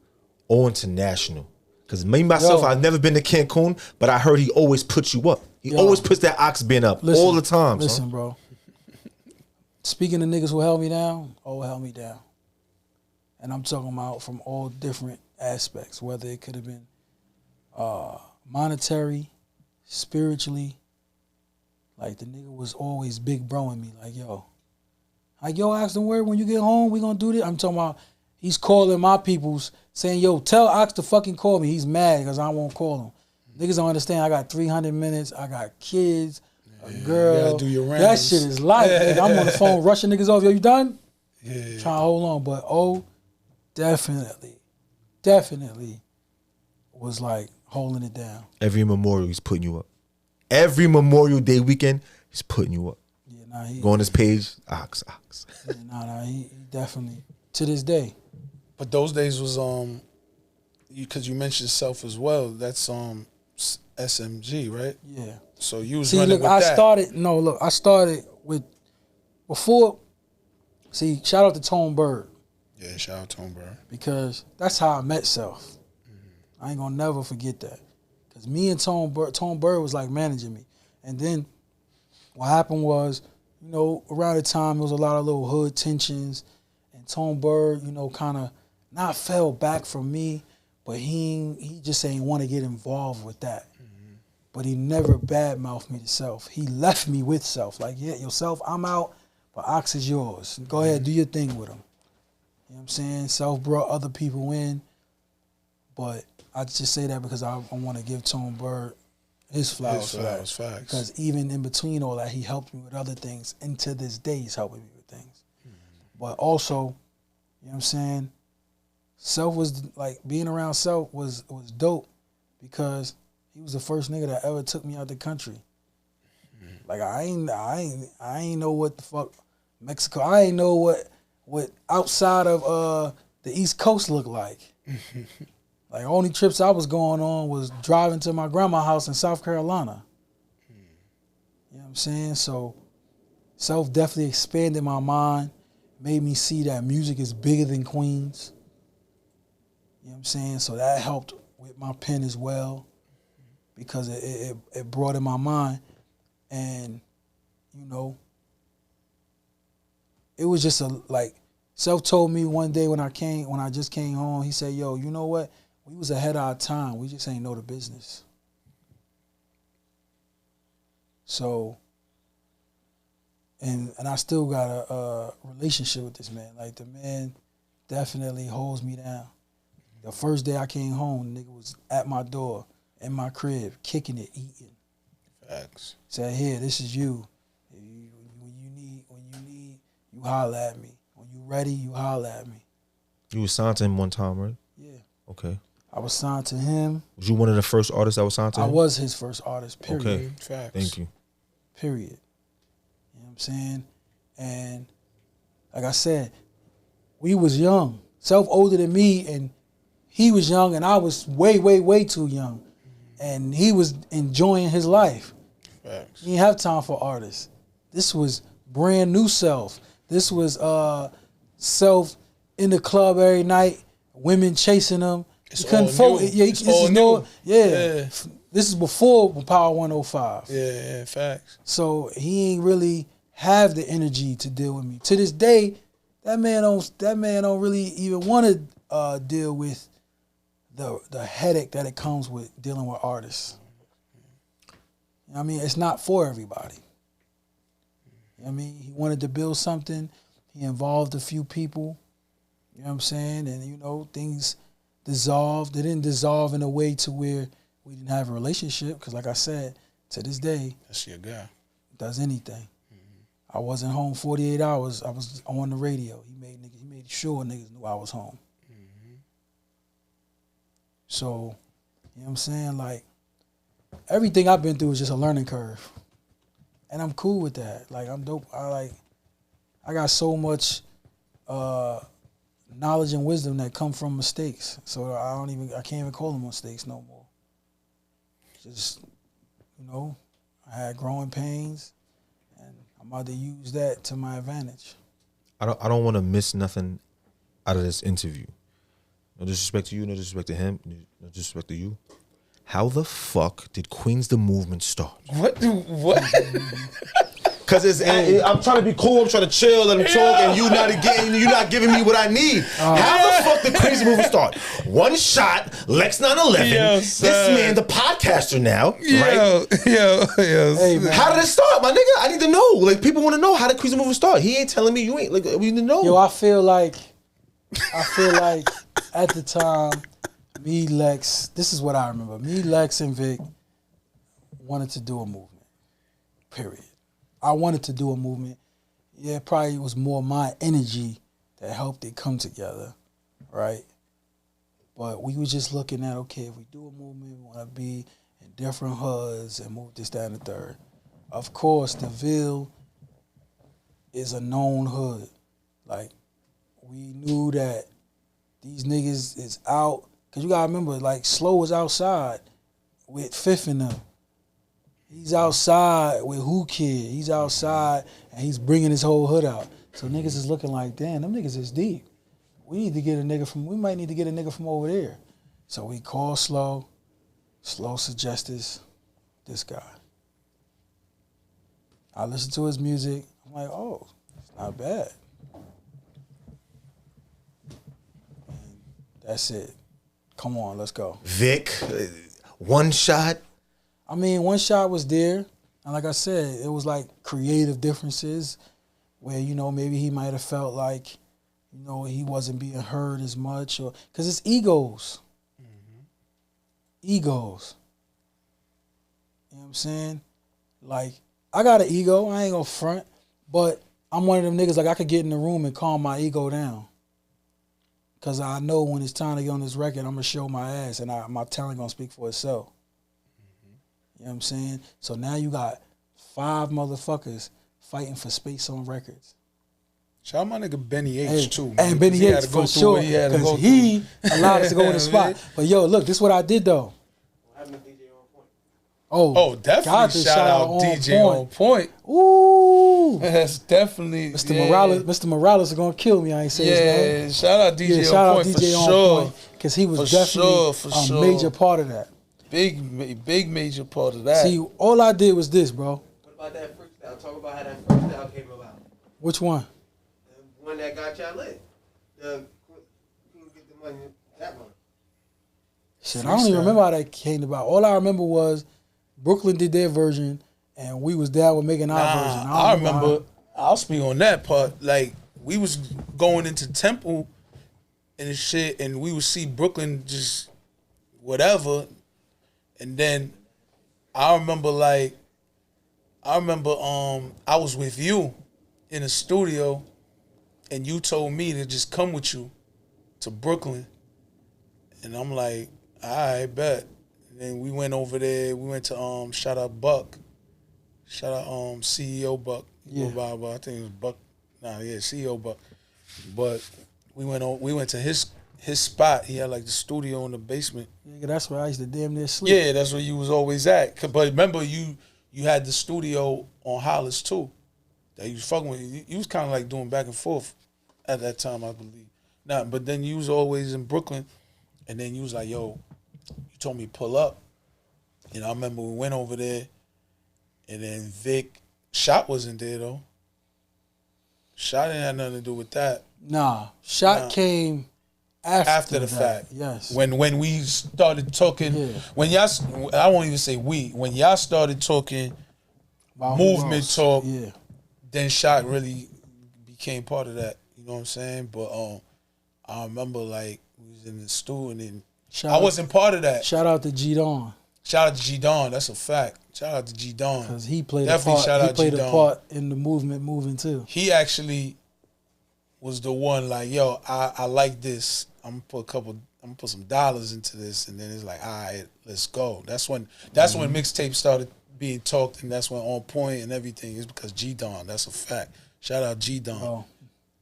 O International. Because me, myself, I've never been to Cancun, but I heard he always puts you up. He always puts that ox bin up all the time. Listen, bro. Speaking of niggas who held me down, held me down. And I'm talking about from all different aspects, whether it could have been monetary, spiritually. Like, the nigga was always big broing me. Like, yo, Ox, don't worry, when you get home, we gonna do this. I'm talking about, he's calling my peoples, saying, yo, tell Ox to fucking call me. He's mad because I won't call him. Niggas don't understand, I got 300 minutes, I got kids, a girl. You gotta do your rounds. That shit is life. Nigga, I'm on the phone rushing niggas off. Yo, you done? Yeah. Trying to hold on. But definitely was like holding it down. Every Memorial, he's putting you up. Every Memorial Day weekend, he's putting you up. Yeah, nah, he go on his page, Ox. Yeah, nah, he definitely, to this day. But those days was because you mentioned Self as well. That's SMG, right? Yeah. So you was see, running look, with I that. I started with before. See, shout out to Tone Bird. Yeah, shout out to Tone Bird. Because that's how I met Self. Mm-hmm. I ain't gonna never forget that. Because me and Tone Bird was like managing me. And then what happened was, around the time there was a lot of little hood tensions, and Tone Bird, kind of not fell back from me, but he just ain't want to get involved with that. Mm-hmm. But he never badmouthed me to Self. He left me with Self. Like, yeah, yourself, I'm out, but Ox is yours. Go ahead, do your thing with him. You know what I'm saying? Self brought other people in, but I just say that because I want to give Tone Bird his flowers. Facts. Because even in between all that, he helped me with other things, and to this day, he's helping me with things. Mm-hmm. But also, you know what I'm saying? Self was like, being around Self was dope because he was the first nigga that ever took me out the country. Mm-hmm. Like, I ain't know what the fuck Mexico. I ain't know what outside of the East Coast looked like. Like, only trips I was going on was driving to my grandma's house in South Carolina. You know what I'm saying? So Self definitely expanded my mind, made me see that music is bigger than Queens. You know what I'm saying? So that helped with my pen as well because it broadened my mind. And, it was just Self told me one day when I just came home, he said, yo, you know what? We was ahead of our time. We just ain't know the business. So, and I still got a relationship with this man. Like, the man definitely holds me down. The first day I came home, the nigga was at my door, in my crib, kicking it, eating. Facts. Said, here, this is you. When you need, you holler at me. When you ready, you holler at me. You was signed to him one time, right? Yeah. Okay. I was signed to him. Was you one of the first artists that was signed to him? I was his first artist, period. Okay. Facts. Thank you. Period. You know what I'm saying? And like I said, we was young. Self older than me, and he was young, and I was way, way, way too young. And he was enjoying his life. Facts. He didn't have time for artists. This was brand new Self. This was Self in the club every night, women chasing him. It's He couldn't all focus. new. Yeah, It's all new. Yeah. This is before Power 105. Yeah, facts. So he ain't really have the energy to deal with me. To this day, that man don't really even want to deal with the headache that it comes with dealing with artists. You know what I mean? It's not for everybody. You know what I mean? He wanted to build something. He involved a few people. You know what I'm saying? And, things dissolved. They didn't dissolve in a way to where we didn't have a relationship. Because like I said, to this day, that's your guy. Does anything. Mm-hmm. I wasn't home 48 hours. I was on the radio. He made sure niggas knew I was home. Mm-hmm. So, you know what I'm saying? Like, everything I've been through is just a learning curve. And I'm cool with that. Like, I'm dope. I got so much knowledge and wisdom that come from mistakes. So I can't even call them mistakes no more. Just, I had growing pains, and I'm about to use that to my advantage. I don't want to miss nothing out of this interview. No disrespect to you, no disrespect to him, no disrespect to you. How the fuck did Queens the Movement start? What? Cause I'm trying to be cool, I'm trying to chill, let him talk, and you're not giving me what I need. How the fuck the crazy movie start? One shot, Lex 911. This man, the podcaster now, right? Hey, man. How did it start, my nigga? I need to know. Like, people want to know how the crazy movie start. He ain't telling me. You ain't. Like, we need to know. Yo, I feel like at the time, me, Lex, this is what I remember. Me, Lex, and Vic wanted to do a movement. Period. I wanted to do a movement. Yeah, probably it was more my energy that helped it come together, right? But we were just looking at, okay, if we do a movement, we want to be in different hoods and move this, that, and the third. Of course, the Ville is a known hood. Like, we knew that these niggas is out. Because you got to remember, like, Slow was outside with Fifth and them. He's outside with Who Kid. He's outside, and he's bringing his whole hood out. So niggas is looking like, damn, them niggas is deep. We might need to get a nigga from over there. So we called Slow. Slow suggested this guy. I listened to his music. I'm like, oh, it's not bad. And that's it. Come on, let's go. Vic, One Shot. I mean, One Shot was there. And like I said, it was like creative differences where, you know, maybe he might have felt like, you know, he wasn't being heard as much. Or because it's egos. Mm-hmm. Egos. You know what I'm saying? Like, I got an ego. I ain't gonna front. But I'm one of them niggas, like, I could get in the room and calm my ego down. Because I know when it's time to get on this record, I'm going to show my ass and my talent going to speak for itself. Mm-hmm. You know what I'm saying? So now you got 5 motherfuckers fighting for space on records. Shout out my nigga Benny H, hey, too. Man, and Benny H, for sure. Because he allowed us to go in the spot. But yo, look, this is what I did, though. Oh, definitely shout out DJ on point. Ooh. That's definitely Mr. Morales is gonna kill me. I ain't saying his name. Yeah, shout out DJ shout on out point DJ for on sure. Point. Because he was definitely a major part of that. Big major part of that. See, all I did was this, bro. What about that freestyle? Talk about how that freestyle came about. Which one? The one that got y'all lit. The couldn't get the money, that one. Shit, I don't even remember how that came about. All I remember was Brooklyn did their version, and we was down with making our version. I remember. I'll speak on that part. Like, we was going into Temple and shit, and we would see Brooklyn just whatever, and then I remember I was with you in the studio, and you told me to just come with you to Brooklyn, and I'm like, all right, bet. And we went over there. We went to shout out Buck, shout out CEO Buck. Yeah, I think it was Buck. CEO Buck. But we went to his spot. He had like the studio in the basement. Yeah, that's where I used to damn near sleep. Yeah, that's where you was always at. But remember, you had the studio on Hollis too. That you was fucking with. You was kind of like doing back and forth at that time, I believe. But then you was always in Brooklyn, and then you was like, yo. You told me pull up. And I remember we went over there, and then Vic, Shot wasn't there though. Shot didn't have nothing to do with that. Nah, Shot came after the fact. Yes. When we started talking, when y'all, I won't even say we, when y'all started talking about movement talk, then Shot really became part of that. You know what I'm saying? But I remember like we was in the stool and then I wasn't part of that. Shout out to G Don. Shout out to G Don. That's a fact. Shout out to G Don because he played a part in the movement moving too. He actually was the one like, yo, I like this. I'm gonna put some dollars into this, and then it's like, all right, let's go. That's when mixtape started being talked, and that's when On Point and everything is because G Don. That's a fact. Shout out G Don. Oh.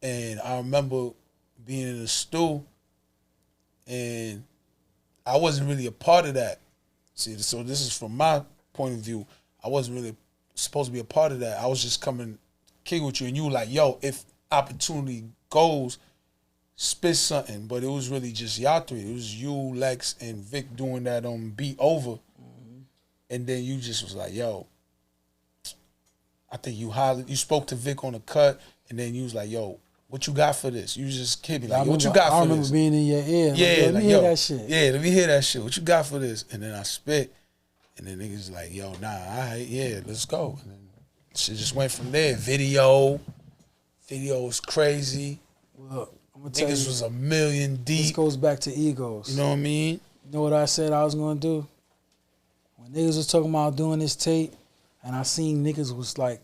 And I remember being in the stew, and I wasn't really a part of that. See, so this is from my point of view. I wasn't really supposed to be a part of that. I was just coming kick with you, and you were like, yo, if opportunity goes, spit something. But it was really just y'all three. It was you, Lex, and Vic doing that on Beat Over. Mm-hmm. And then you just was like, yo, I think you spoke to Vic on the cut, and then you was like, "Yo, what you got for this?" You was just kidding, like, "What you got for this?" I remember being in your ear. Yeah, let me hear that shit. Yeah, let me hear that shit. What you got for this? And then I spit, and then niggas like, "Yo, nah, all right, yeah, let's go." And then shit just went from there. Video was crazy. Look, I'm gonna tell you, Niggas was a million deep. this goes back to egos. You know what I mean? You know what I said I was gonna do? When niggas was talking about doing this tape, and I seen niggas was like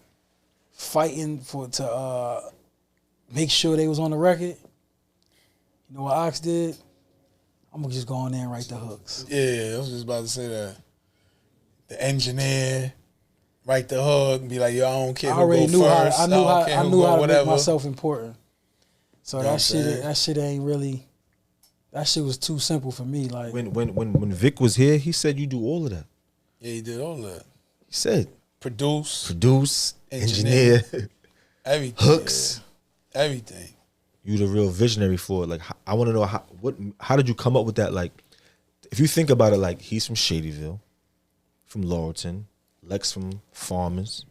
fighting to make sure they was on the record. You know what Ox did? I'm gonna just go in there and write the hooks. Yeah, I was just about to say that. The engineer, write the hook, and be like, "Yo, I don't care I who already go knew first. I knew how to whatever." make myself important. So You know what I'm saying? that shit ain't really. That shit was too simple for me. Like When Vic was here, he said you do all of that. Yeah, he did all that. He said Produce, engineer, everything. hooks, yeah. Everything. You the real visionary for it. Like, I want to know how did you come up with that? Like, if you think about it, like, he's from Shadyville, from Laurelton, Lex from Farmers.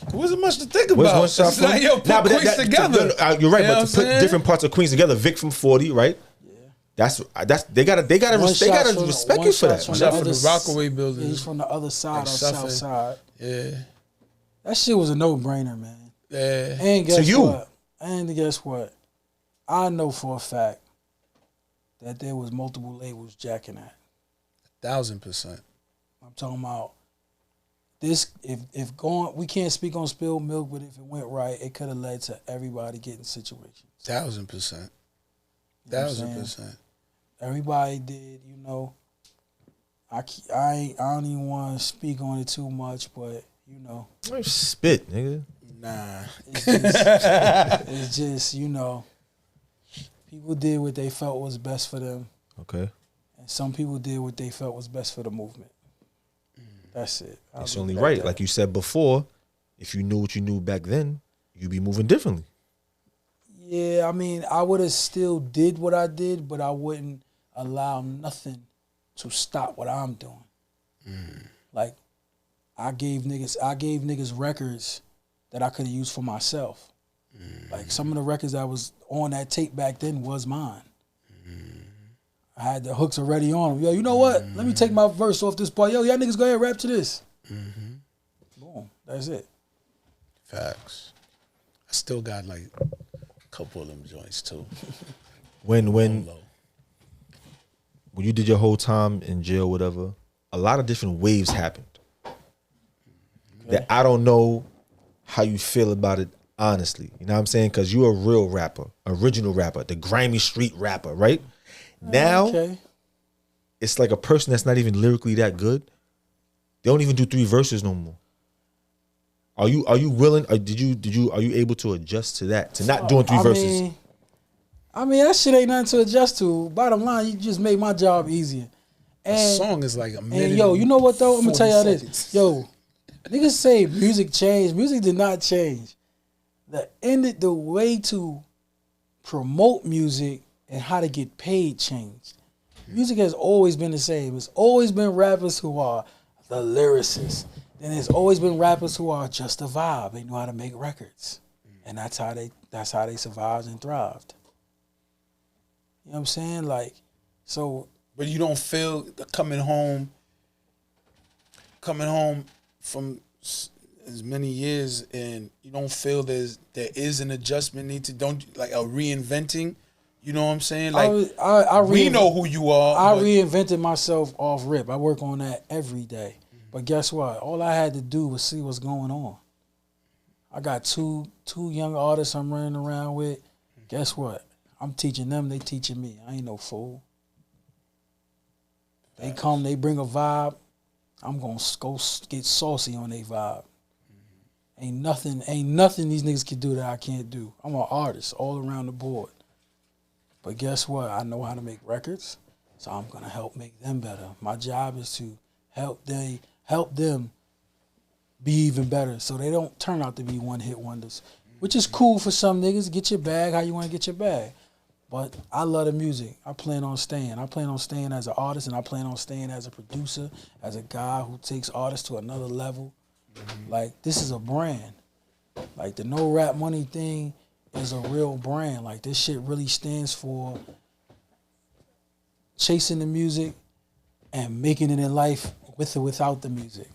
There wasn't much to think about. One shot It's like, yo, put Queens together. You're right, You know but what to put I'm saying? different parts of Queens together, Vic from 40, right? That's they gotta respect you for that. One shot from the Rockaway building. Yeah, he's from the other side, Like or Suffolk. south side. Yeah. That shit was a no-brainer, man. Yeah. And guess To you. what? And guess what? I know for a fact that there was multiple labels jacking that. 1,000%. I'm talking about this. If going, we can't speak on spilled milk, but if it went right, it could have led to everybody getting situations. 1,000%. You know what I'm saying? 1,000%. Everybody did, you know. I don't even want to speak on it too much, but you know, Spit, nigga. Nah. it's just you know, people did what they felt was best for them, Okay. and some people did what they felt was best for the movement. That's it. It's only right. Like you said before, if you knew what you knew back then, you'd be moving differently. Yeah, I mean, I would have still did what I did, but I wouldn't allow nothing to stop what I'm doing. Like, I gave niggas records that I could have used for myself. Like, some of the records that was on that tape back then was mine. I had the hooks already on them. Yo, you know what? Let me take my verse off this part. Yo, y'all niggas go ahead and rap to this. Boom. That's it. Facts. I still got like a couple of them joints too. When Low. you did your whole time in jail, whatever, a lot of different waves happened. That I don't know how you feel about it, honestly. You know what I'm saying? Because you're a real rapper, original rapper, the grimy street rapper, right? Now, Okay. it's like a person that's not even lyrically that good. They don't even do 3 verses no more. Are you willing? Or are you able to adjust to that? To not doing 3 verses? I mean, that shit ain't nothing to adjust to. Bottom line, you just made my job easier. The And song is like a minute. And yo, you know what though? I'm gonna tell y'all 40 this. seconds. Yo, niggas say music changed. Music did not change. The way to promote music and how to get paid changed. Music has always been the same. It's always been rappers who are the lyricists. Then there's always been rappers who are just a vibe. They know how to make records. And that's how they survived and thrived. You know what I'm saying? Like, so But you don't feel coming home from as many years, and you don't feel there is an adjustment need to like a reinventing. You know what I'm saying? Like we know who you are. I but reinvented myself off rip. I work on that every day. But guess what? All I had to do was see what's going on. I got two young artists I'm running around with. Guess what? I'm teaching them, they teaching me. I ain't no fool. They come, they bring a vibe. I'm gonna go get saucy on their vibe. Ain't nothing these niggas can do that I can't do. I'm an artist all around the board. But guess what? I know how to make records, so I'm gonna help make them better. My job is to help them be even better, so they don't turn out to be one-hit wonders. Which is cool for some niggas. Get your bag how you want to get your bag. But I love the music. I plan on staying. I plan on staying as an artist, and I plan on staying as a producer, as a guy who takes artists to another level. Like, this is a brand. Like, the No Rap Money thing is a real brand. Like, this shit really stands for chasing the music and making it in life with or without the music.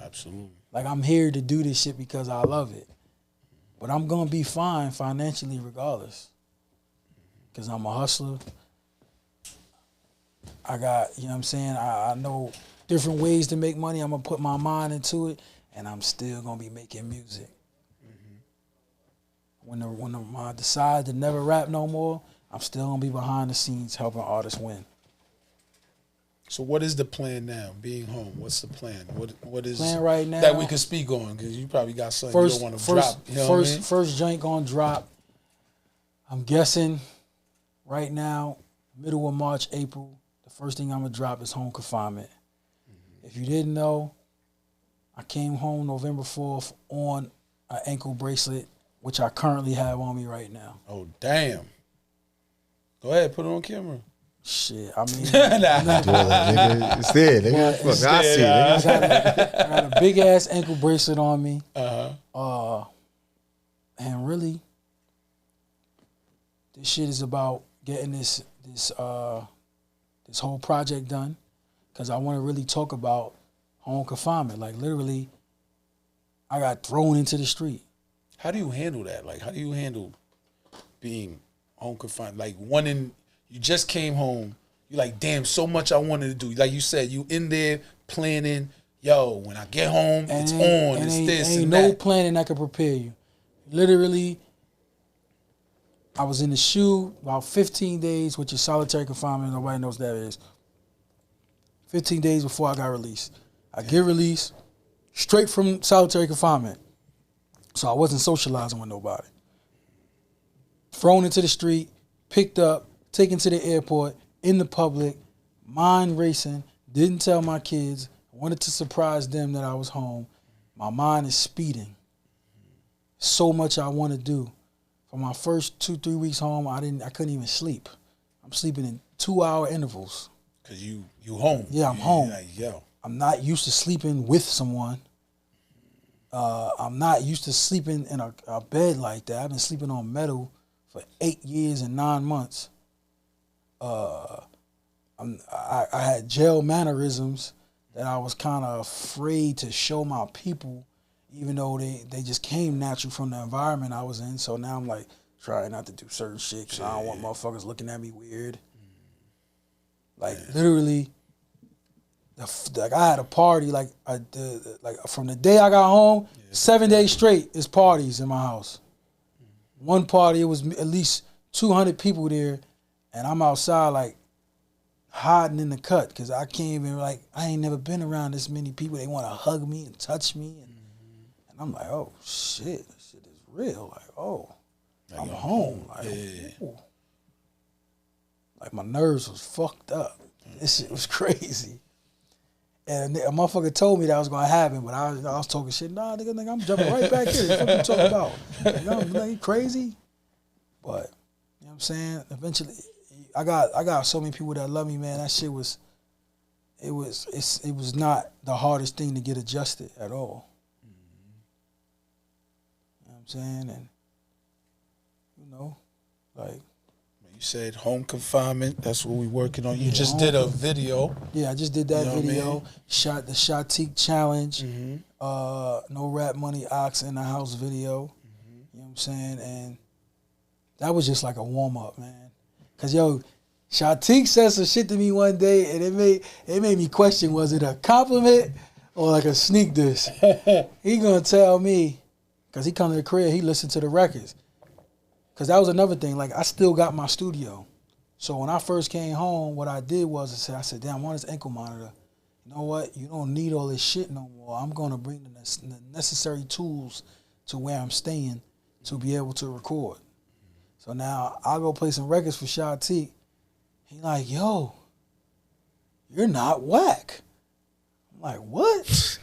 Absolutely. Like, I'm here to do this shit because I love it. But I'm going to be fine financially regardless. Because I'm a hustler. I got, you know what I'm saying? I know different ways to make money. I'm going to put my mind into it. And I'm still going to be making music. When I decide to never rap no more, I'm still going to be behind the scenes helping artists win. So what is the plan now? Being home, what's the plan? What is plan right now that we can speak on? Because you probably got something you don't want to drop. You know what I mean? First joint gonna drop. I'm guessing right now, middle of March, April. The first thing I'm gonna drop is Home Confinement. If you didn't know, I came home November 4th on an ankle bracelet, which I currently have on me right now. Oh damn! Go ahead, put it on camera. Shit, I mean, It's there, nigga. It's I see it. I got a big ass ankle bracelet on me. And really, this shit is about getting this whole project done, because I want to really talk about home confinement. Like, literally, I got thrown into the street. How do you handle that? Like, how do you handle being home confined? Like, you just came home. You're like, damn, so much I wanted to do. Like you said, you in there planning. Yo, when I get home, it's on. It's this ain't and no that. planning that could prepare you. Literally, I was in the SHU about 15 days, which is solitary confinement. Nobody knows what that is. 15 days before I got released. I get released straight from solitary confinement. So I wasn't socializing with nobody. Thrown into the street, picked up, taken to the airport, in the public, mind racing, didn't tell my kids, wanted to surprise them that I was home. My mind is speeding. So much I want to do. For my first 2-3 weeks home, I couldn't even sleep. I'm sleeping in 2-hour intervals. Cause you home. Yeah, I'm home. Like, yo. I'm not used to sleeping with someone. I'm not used to sleeping in a bed like that. I've been sleeping on metal for 8 years and 9 months. I had jail mannerisms that I was kind of afraid to show my people, even though they just came natural from the environment I was in. So now I'm like trying not to do certain shit because I don't want motherfuckers looking at me weird. Like, literally, like, I had a party like from the day I got home, 7 days straight is parties in my house. One party, it was at least 200 people there, and I'm outside like hiding in the cut because I can't even, like, I ain't never been around this many people. They want to hug me and touch me, and I'm like, oh shit, this shit is real. Like, oh, like, I'm home. Like, ooh. Like, my nerves was fucked up. This shit was crazy. And a motherfucker told me that was gonna happen, but I was talking shit. Nah, nigga, I'm jumping right back in. What you talking about? Like, you crazy? But you know what I'm saying? Eventually, I got so many people that love me, man. That shit was, it was not the hardest thing to get adjusted at all. You know what I'm saying? And you know, like, you said home confinement. That's what we working on. You just did a video. Yeah, I just did that video. I mean? Shot the Shatik challenge. Mm-hmm. No Rap Money Ox in the House video. Mm-hmm. You know what I'm saying? And that was just like a warm up, man. Cause yo, Shatik said some shit to me one day, and it made me question: was it a compliment or like a sneak diss? He gonna tell me, cause he come to the crib, he listened to the records. Cause that was another thing. Like, I still got my studio, so when I first came home, what I did was I said, "Damn, I want this ankle monitor. You know what? You don't need all this shit no more. I'm gonna bring the necessary tools to where I'm staying to be able to record." So now I go play some records for Shatik. He like, "Yo, you're not whack." I'm like, "What?"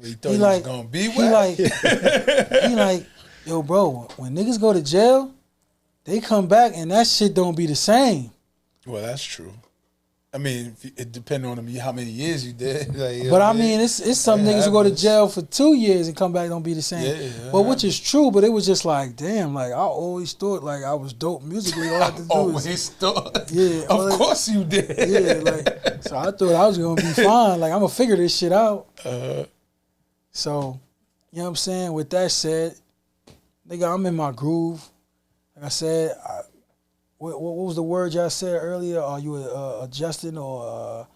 He thought he was gonna be whack. He like, "Yo, bro, when niggas go to jail, they come back and that shit don't be the same. Well, that's true. I mean, it depends on how many years you did. Like, But I mean, it's some niggas who go to jail for 2 years and come back don't be the same. Yeah, but which is true, but it was just like, damn, like I always thought like I was dope musically. All I had to do always thought. Yeah. Of course you did. Yeah, like, so I thought I was going to be fine. Like, I'm going to figure this shit out. So, you know what I'm saying? With that said, nigga, I'm in my groove. Like I said, what was the word y'all said earlier? Are you adjusting or,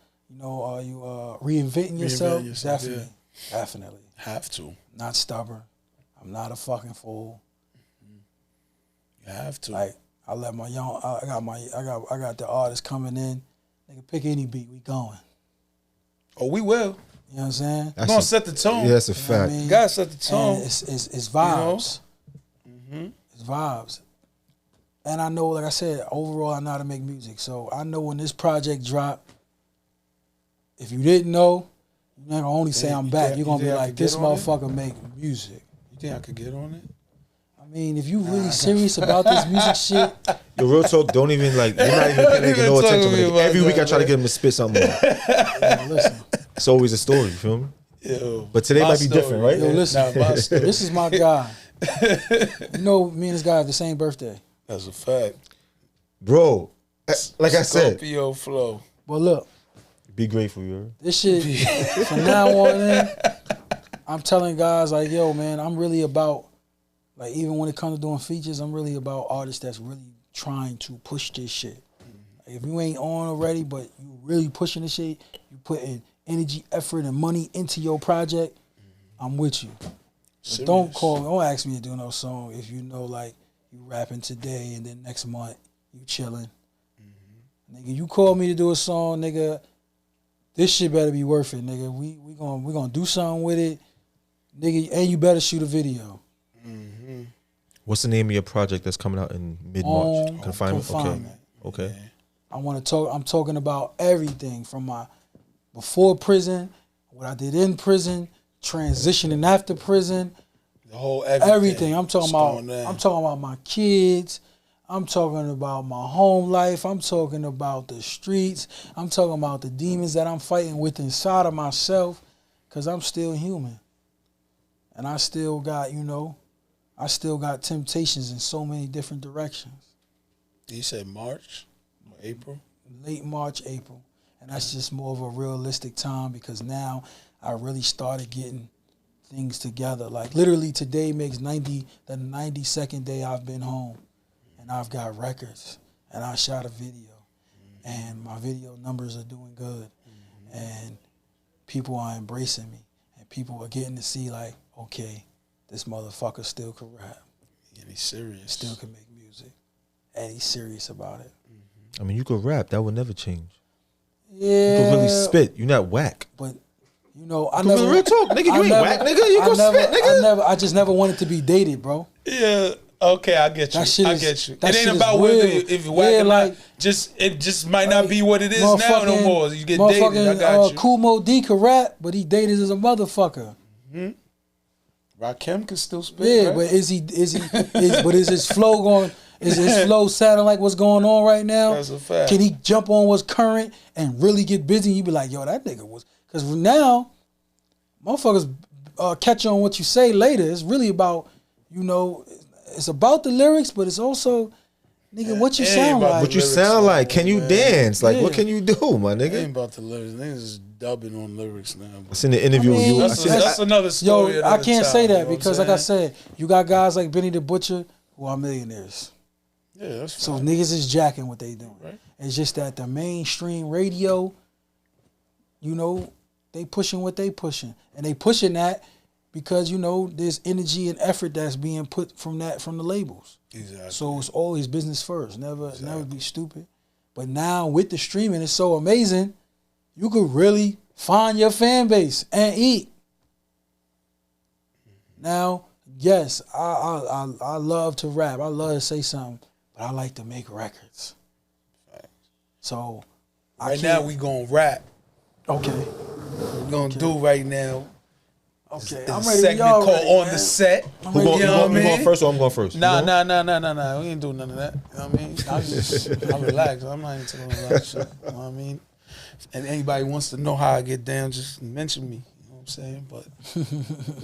are you reinventing yourself? Definitely. Yeah. Definitely. Have to. Not stubborn. I'm not a fucking fool. You have to. Like, I let my I got the artists coming in. Nigga, pick any beat, we going. Oh, we will. You know what I'm saying? We're gonna set the tone. Yeah, that's a You know fact. I mean? Gotta set the tone. And it's vibes. It's vibes. And I know, like I said, overall I know how to make music. So I know when this project drop, if you didn't know, you're not gonna only say I'm back. You're gonna be like, this motherfucker make music. You think I could get on it? I mean, if you really serious about this music shit. Yo, real talk, don't even like, you're not even paying no attention to me. Every week I try to get him to spit something more. Listen. It's always a story, you feel me? Yo, but today might be different, right? Yo, listen, this is my guy. You know, me and this guy have the same birthday. That's a fact. Bro, like I said. Scorpio flow. But look. Be grateful, you heard? This shit, from now on in, I'm telling guys like, yo, man, I'm really about, like, even when it comes to doing features, I'm really about artists that's really trying to push this shit. Like, if you ain't on already, but you really pushing this shit, you putting energy, effort, and money into your project, I'm with you. Don't ask me to do no song if you know, like, you rapping today and then next month you chilling. Nigga, you call me to do a song, nigga, this shit better be worth it, nigga. We gonna do something with it, nigga, and you better shoot a video. What's the name of your project that's coming out in mid-March? Confinement. Okay. I'm talking about everything from my before prison, what I did in prison, transitioning after prison, the whole everything. I'm talking about my kids. I'm talking about my home life. I'm talking about the streets. I'm talking about the demons that I'm fighting with inside of myself, because I'm still human. And I still got, temptations in so many different directions. You said March or April? Late March, April. And that's just more of a realistic time, because now I really started getting things together. Like, literally today makes the 92nd day I've been home. And I've got records, and I shot a video, and my video numbers are doing good, and people are embracing me, and people are getting to see, like, okay, this motherfucker still can rap. And he's serious. Still can make music, and he's serious about it. I mean, you could rap. That would never change. Yeah. You could really spit. You're not whack. But, I never... Real talk, nigga, you ain't whack, nigga. You can spit, nigga. I just never wanted to be dated, bro. Yeah. Okay, I get you. I get you. It ain't about whether if you're whack or not. It just might not be what it is now no more. You get dated. I got you. Kool Moe Dee could rap, but he dated as a motherfucker. Rakim could still spit. Yeah, right? but is his flow going? Is his flow sounding like what's going on right now? That's a fact. Can he jump on what's current and really get busy? You be like, yo, that nigga was, because now motherfuckers catch on what you say later. It's really about, it's about the lyrics, but it's also, nigga, what you sound like. What you sound like. Can you dance? Like, what can you do, my nigga? It ain't about the lyrics. Niggas is dubbing on lyrics now. I seen the interview with you. That's another story. Yo, I can't say that because, like I said, you got guys like Benny the Butcher who are millionaires. Yeah, that's so niggas is jacking what they doing. Right. It's just that the mainstream radio, they pushing what they pushing, and they pushing that because there's energy and effort that's being put from the labels. Exactly. So it's always business first. Never be stupid. But now with the streaming, it's so amazing. You could really find your fan base and eat. Now, yes, I love to rap. I love to say something, but I like to make records. So right now we gonna rap. Okay. We're gonna do right now. Okay, It's I'm a ready. segment Y'all called ready, On man. the Set. I'm Who ready. going, You know what I you going mean? first or I'm going first? You Nah, going? We ain't doing none of that. You know what I mean? I relax. I'm not even talking about shit. You know what I mean? And anybody wants to know how I get down, just mention me. You know what I'm saying? But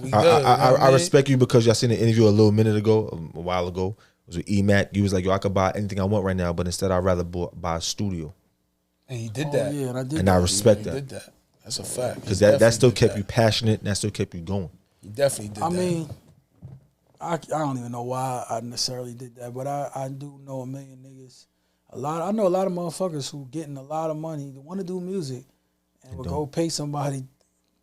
we good. I respect you because y'all seen an interview a while ago. It was with E-Mac. You was like, yo, I could buy anything I want right now, but instead I'd rather buy a studio. And he did that. Yeah, and I did. And that. I respect He that. did that. That's a fact. Because He that still definitely kept did you that. passionate and that still kept you going. He definitely did I that. mean, I don't even know why I necessarily did that, but I do know a million niggas. I know a lot of motherfuckers who getting a lot of money to want to do music and will go pay somebody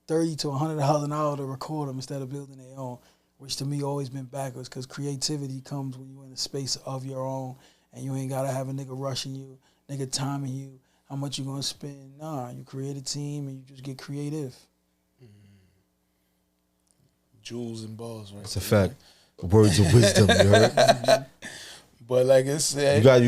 $30 to $100 an hour to record them instead of building their own, which to me always been backwards because creativity comes when you're in a space of your own and you ain't got to have a nigga rushing you, nigga timing you, how much you going to spend. Nah, you create a team and you just get creative. Jewels and balls, right? It's a fact. Words of wisdom, you heard? But like it's You got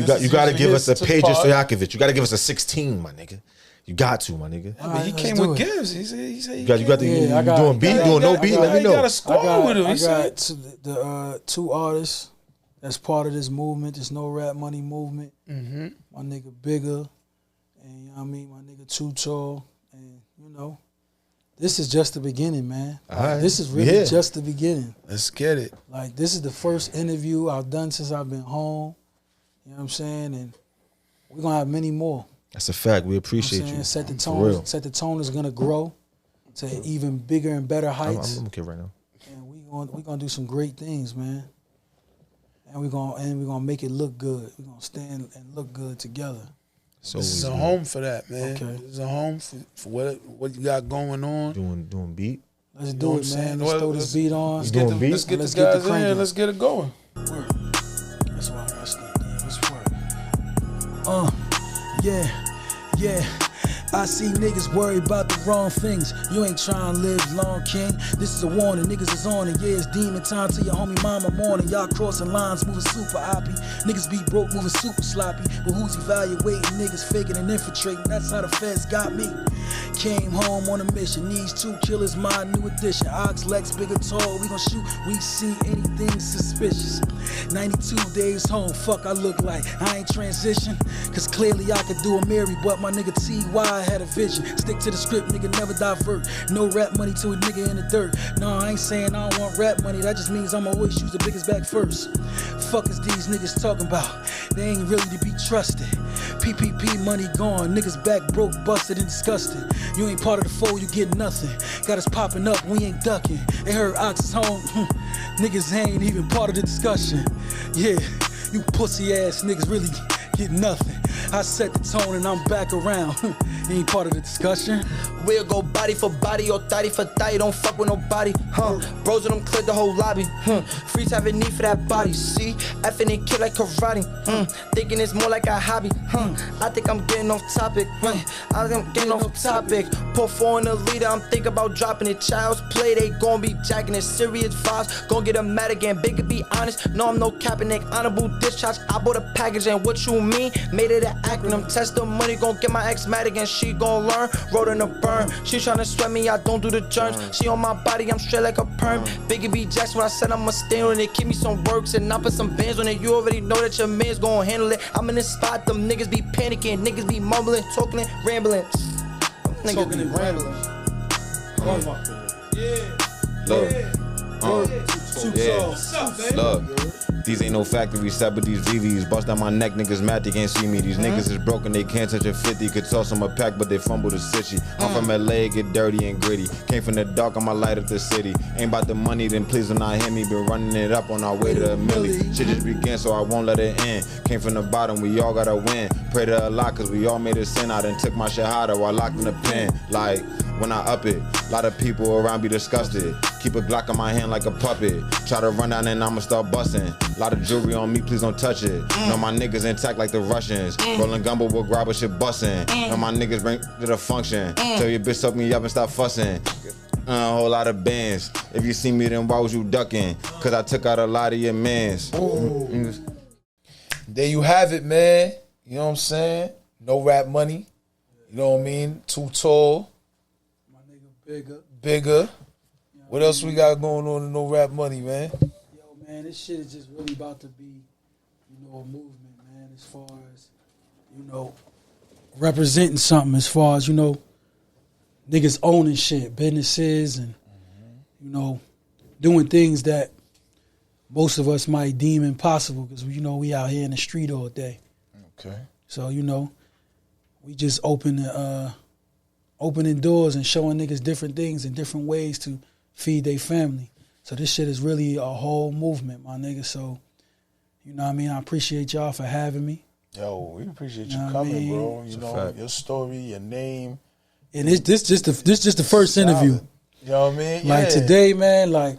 to give us a page of Stojakovic. You got to give us a 16, my nigga. You got to, my nigga. I mean, he Let's came do with it. gifts. He said You got the Yeah, I you got- doing beat, doing no beat. Let me You got know. a squad with him. I He got said. the two artists that's part of this movement, this no rap money movement. Mm-hmm. My nigga Bigger, and you know what I mean, my nigga Too Tall, and you know, this is just the beginning, man. All right. This is really Yeah. just the beginning. Let's get it. Like this is the first interview I've done since I've been home. You know what I'm saying? And we're gonna have many more. That's a fact. We You know appreciate what I'm saying? you. Set the For real. tone. Set the tone is gonna grow to even bigger and better heights. I'm okay right now. And we gonna do some great things, man. And we're gonna make it look good. We're gonna stand and look good together. So This is a we home for that, man. Okay. This is a home for what you got going on. doing beat. Let's know do what it, I'm saying? man. Let's throw this beat on. Let's doing get the, beat? let's get Let's the get the guys in. cranking. Let's get it going. That's why I got stuck. Yeah. I see niggas worry about the wrong things. You ain't trying to live long, king. This is a warning, niggas is on it. Yeah, it's demon time to your homie mama morning. Y'all crossing lines, moving super hoppy. Niggas be broke, moving super sloppy. But who's evaluating niggas faking and infiltrating? That's how the feds got me. Came home on a mission. These two killers, my new addition. Ox, Lex, bigger, tall. We gon' shoot. We see anything suspicious. 92 days home. Fuck, I look like I ain't transition. Cause clearly I could do a Mary, but my nigga T.Y. had a vision. Stick to the script, nigga, never divert. No rap money to a nigga in the dirt. No, I ain't saying I don't want rap money. That just means I'ma always choose the biggest back first. Fuck is these niggas talking about? They ain't really to be trusted. PPP money gone. Niggas back broke, busted, and disgusted. You ain't part of the fold, you get nothing. Got us popping up, we ain't ducking. They heard Ox is home. Niggas ain't even part of the discussion. Yeah, you pussy ass niggas really get nothing. I set the tone and I'm back around. Ain't part of the discussion. We'll go body for body or thotty for thotty. Don't fuck with nobody, Bros and them cleared the whole lobby, Freeze have a need for that body, see? Effing and kill like karate, Thinking it's more like a hobby, I think I'm getting off topic, I think I'm getting off topic. Put 4 in the leader, I'm thinking about dropping it. Child's play, they gon' be jacking it. Serious vibes, gon' get them mad again. Big to be honest, no, I'm no capping it. Honorable discharge, I bought a package and what you mean? Made it an acronym. Test the money, gon' get my ex mad again. She gon' learn, wrote in a burn. She tryna sweat me, I don't do the germs. She on my body, I'm straight like a perm. Biggie B Jackson, when I said I'ma stay on it. Keep me some works and I put some bands on it. You already know that your man's gon' handle it. I'm in this spot, them niggas be panicking. Niggas be mumbling, talking and rambling. Niggas be rambling. Look, these ain't no factory set, but these VVs bust down my neck, niggas mad they can't see me. These niggas is broken, they can't touch a 50. Could toss them a pack, but they fumble the city. I'm from LA, get dirty and gritty. Came from the dark, I'ma light up the city. Ain't about the money, then please do not hear me. Been running it up on our way to a milli. Shit just began, so I won't let it end. Came from the bottom, we all gotta win. Pray to Allah, cause we all made a sin. I done took my shahada while locked in the pen. Like, when I up it, a lot of people around be disgusted. Keep a Glock in my hand like a puppet. Try to run down and I'ma start busting. Lot of jewelry on me, please don't touch it. Know my niggas intact like the Russians. Rolling gumbo with grabber shit busting. Know my niggas bring to the function. Tell your bitch suck me up and stop fussing. A whole lot of bands. If you see me, then why was you ducking? Cause I took out a lot of your mans. There you have it, man. You know what I'm saying? No rap money. You know what I mean? Too tall. My nigga Bigger. Bigger. What else we got going on in No Rap Money, man? Yo, man, this shit is just really about to be, a movement, man, as far as, representing something, as far as, niggas owning shit, businesses, and, doing things that most of us might deem impossible because, we out here in the street all day. Okay. So, we just opening doors and showing niggas different things and different ways to feed their family. So this shit is really a whole movement, my nigga. So, I appreciate y'all for having me. Yo, we appreciate you coming, bro. Your story, your name. And this just the first interview. You know what I mean? Like today, man, like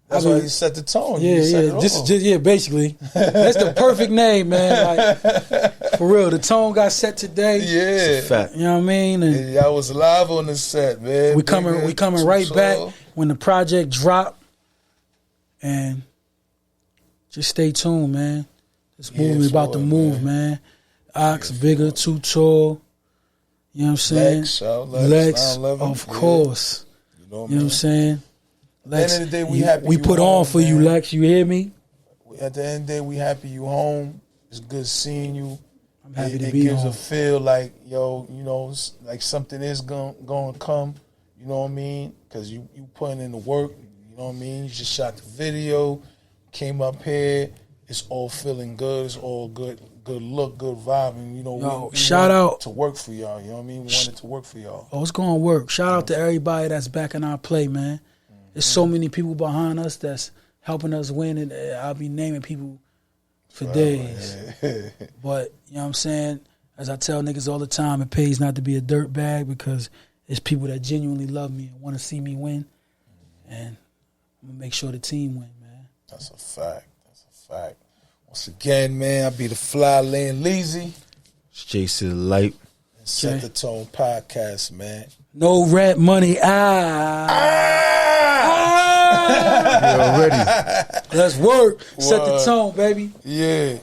that's why you set the tone. Basically. That's the perfect name, man. Like for real, the tone got set today. Yeah. It's a fact. You know what I mean? And I was live on the set, man. We coming right back when the project drop. And just stay tuned, man. This movement about to move, man. Ox, Bigger, Too Tall. You know what I'm saying? Lex, of course. You know what I'm saying? Lex, at the end of the day, we happy we you put home, on for man. you, Lex. You hear me? At the end of the day, we happy you home. It's good seeing you. I'm happy to it be gives home. a feel like, like something is going to come. You know what I mean? Because you putting in the work. You know what I mean? You just shot the video, came up here. It's all feeling good. It's all good look, good vibe. And, we shout out to work for y'all. You know what I mean? We want it to work for y'all. Oh, it's going to work. Shout out to everybody that's backing our play, man. There's so many people behind us that's helping us win, and I'll be naming people for days. But, you know what I'm saying? As I tell niggas all the time, it pays not to be a dirt bag because it's people that genuinely love me and want to see me win. And I'm going to make sure the team win, man. That's a fact. Once again, man, I be the fly laying lazy. It's Jason Light. And Set the Tone podcast, man. No Rap Money. You already. Let's work. Set the tone, baby. Yeah.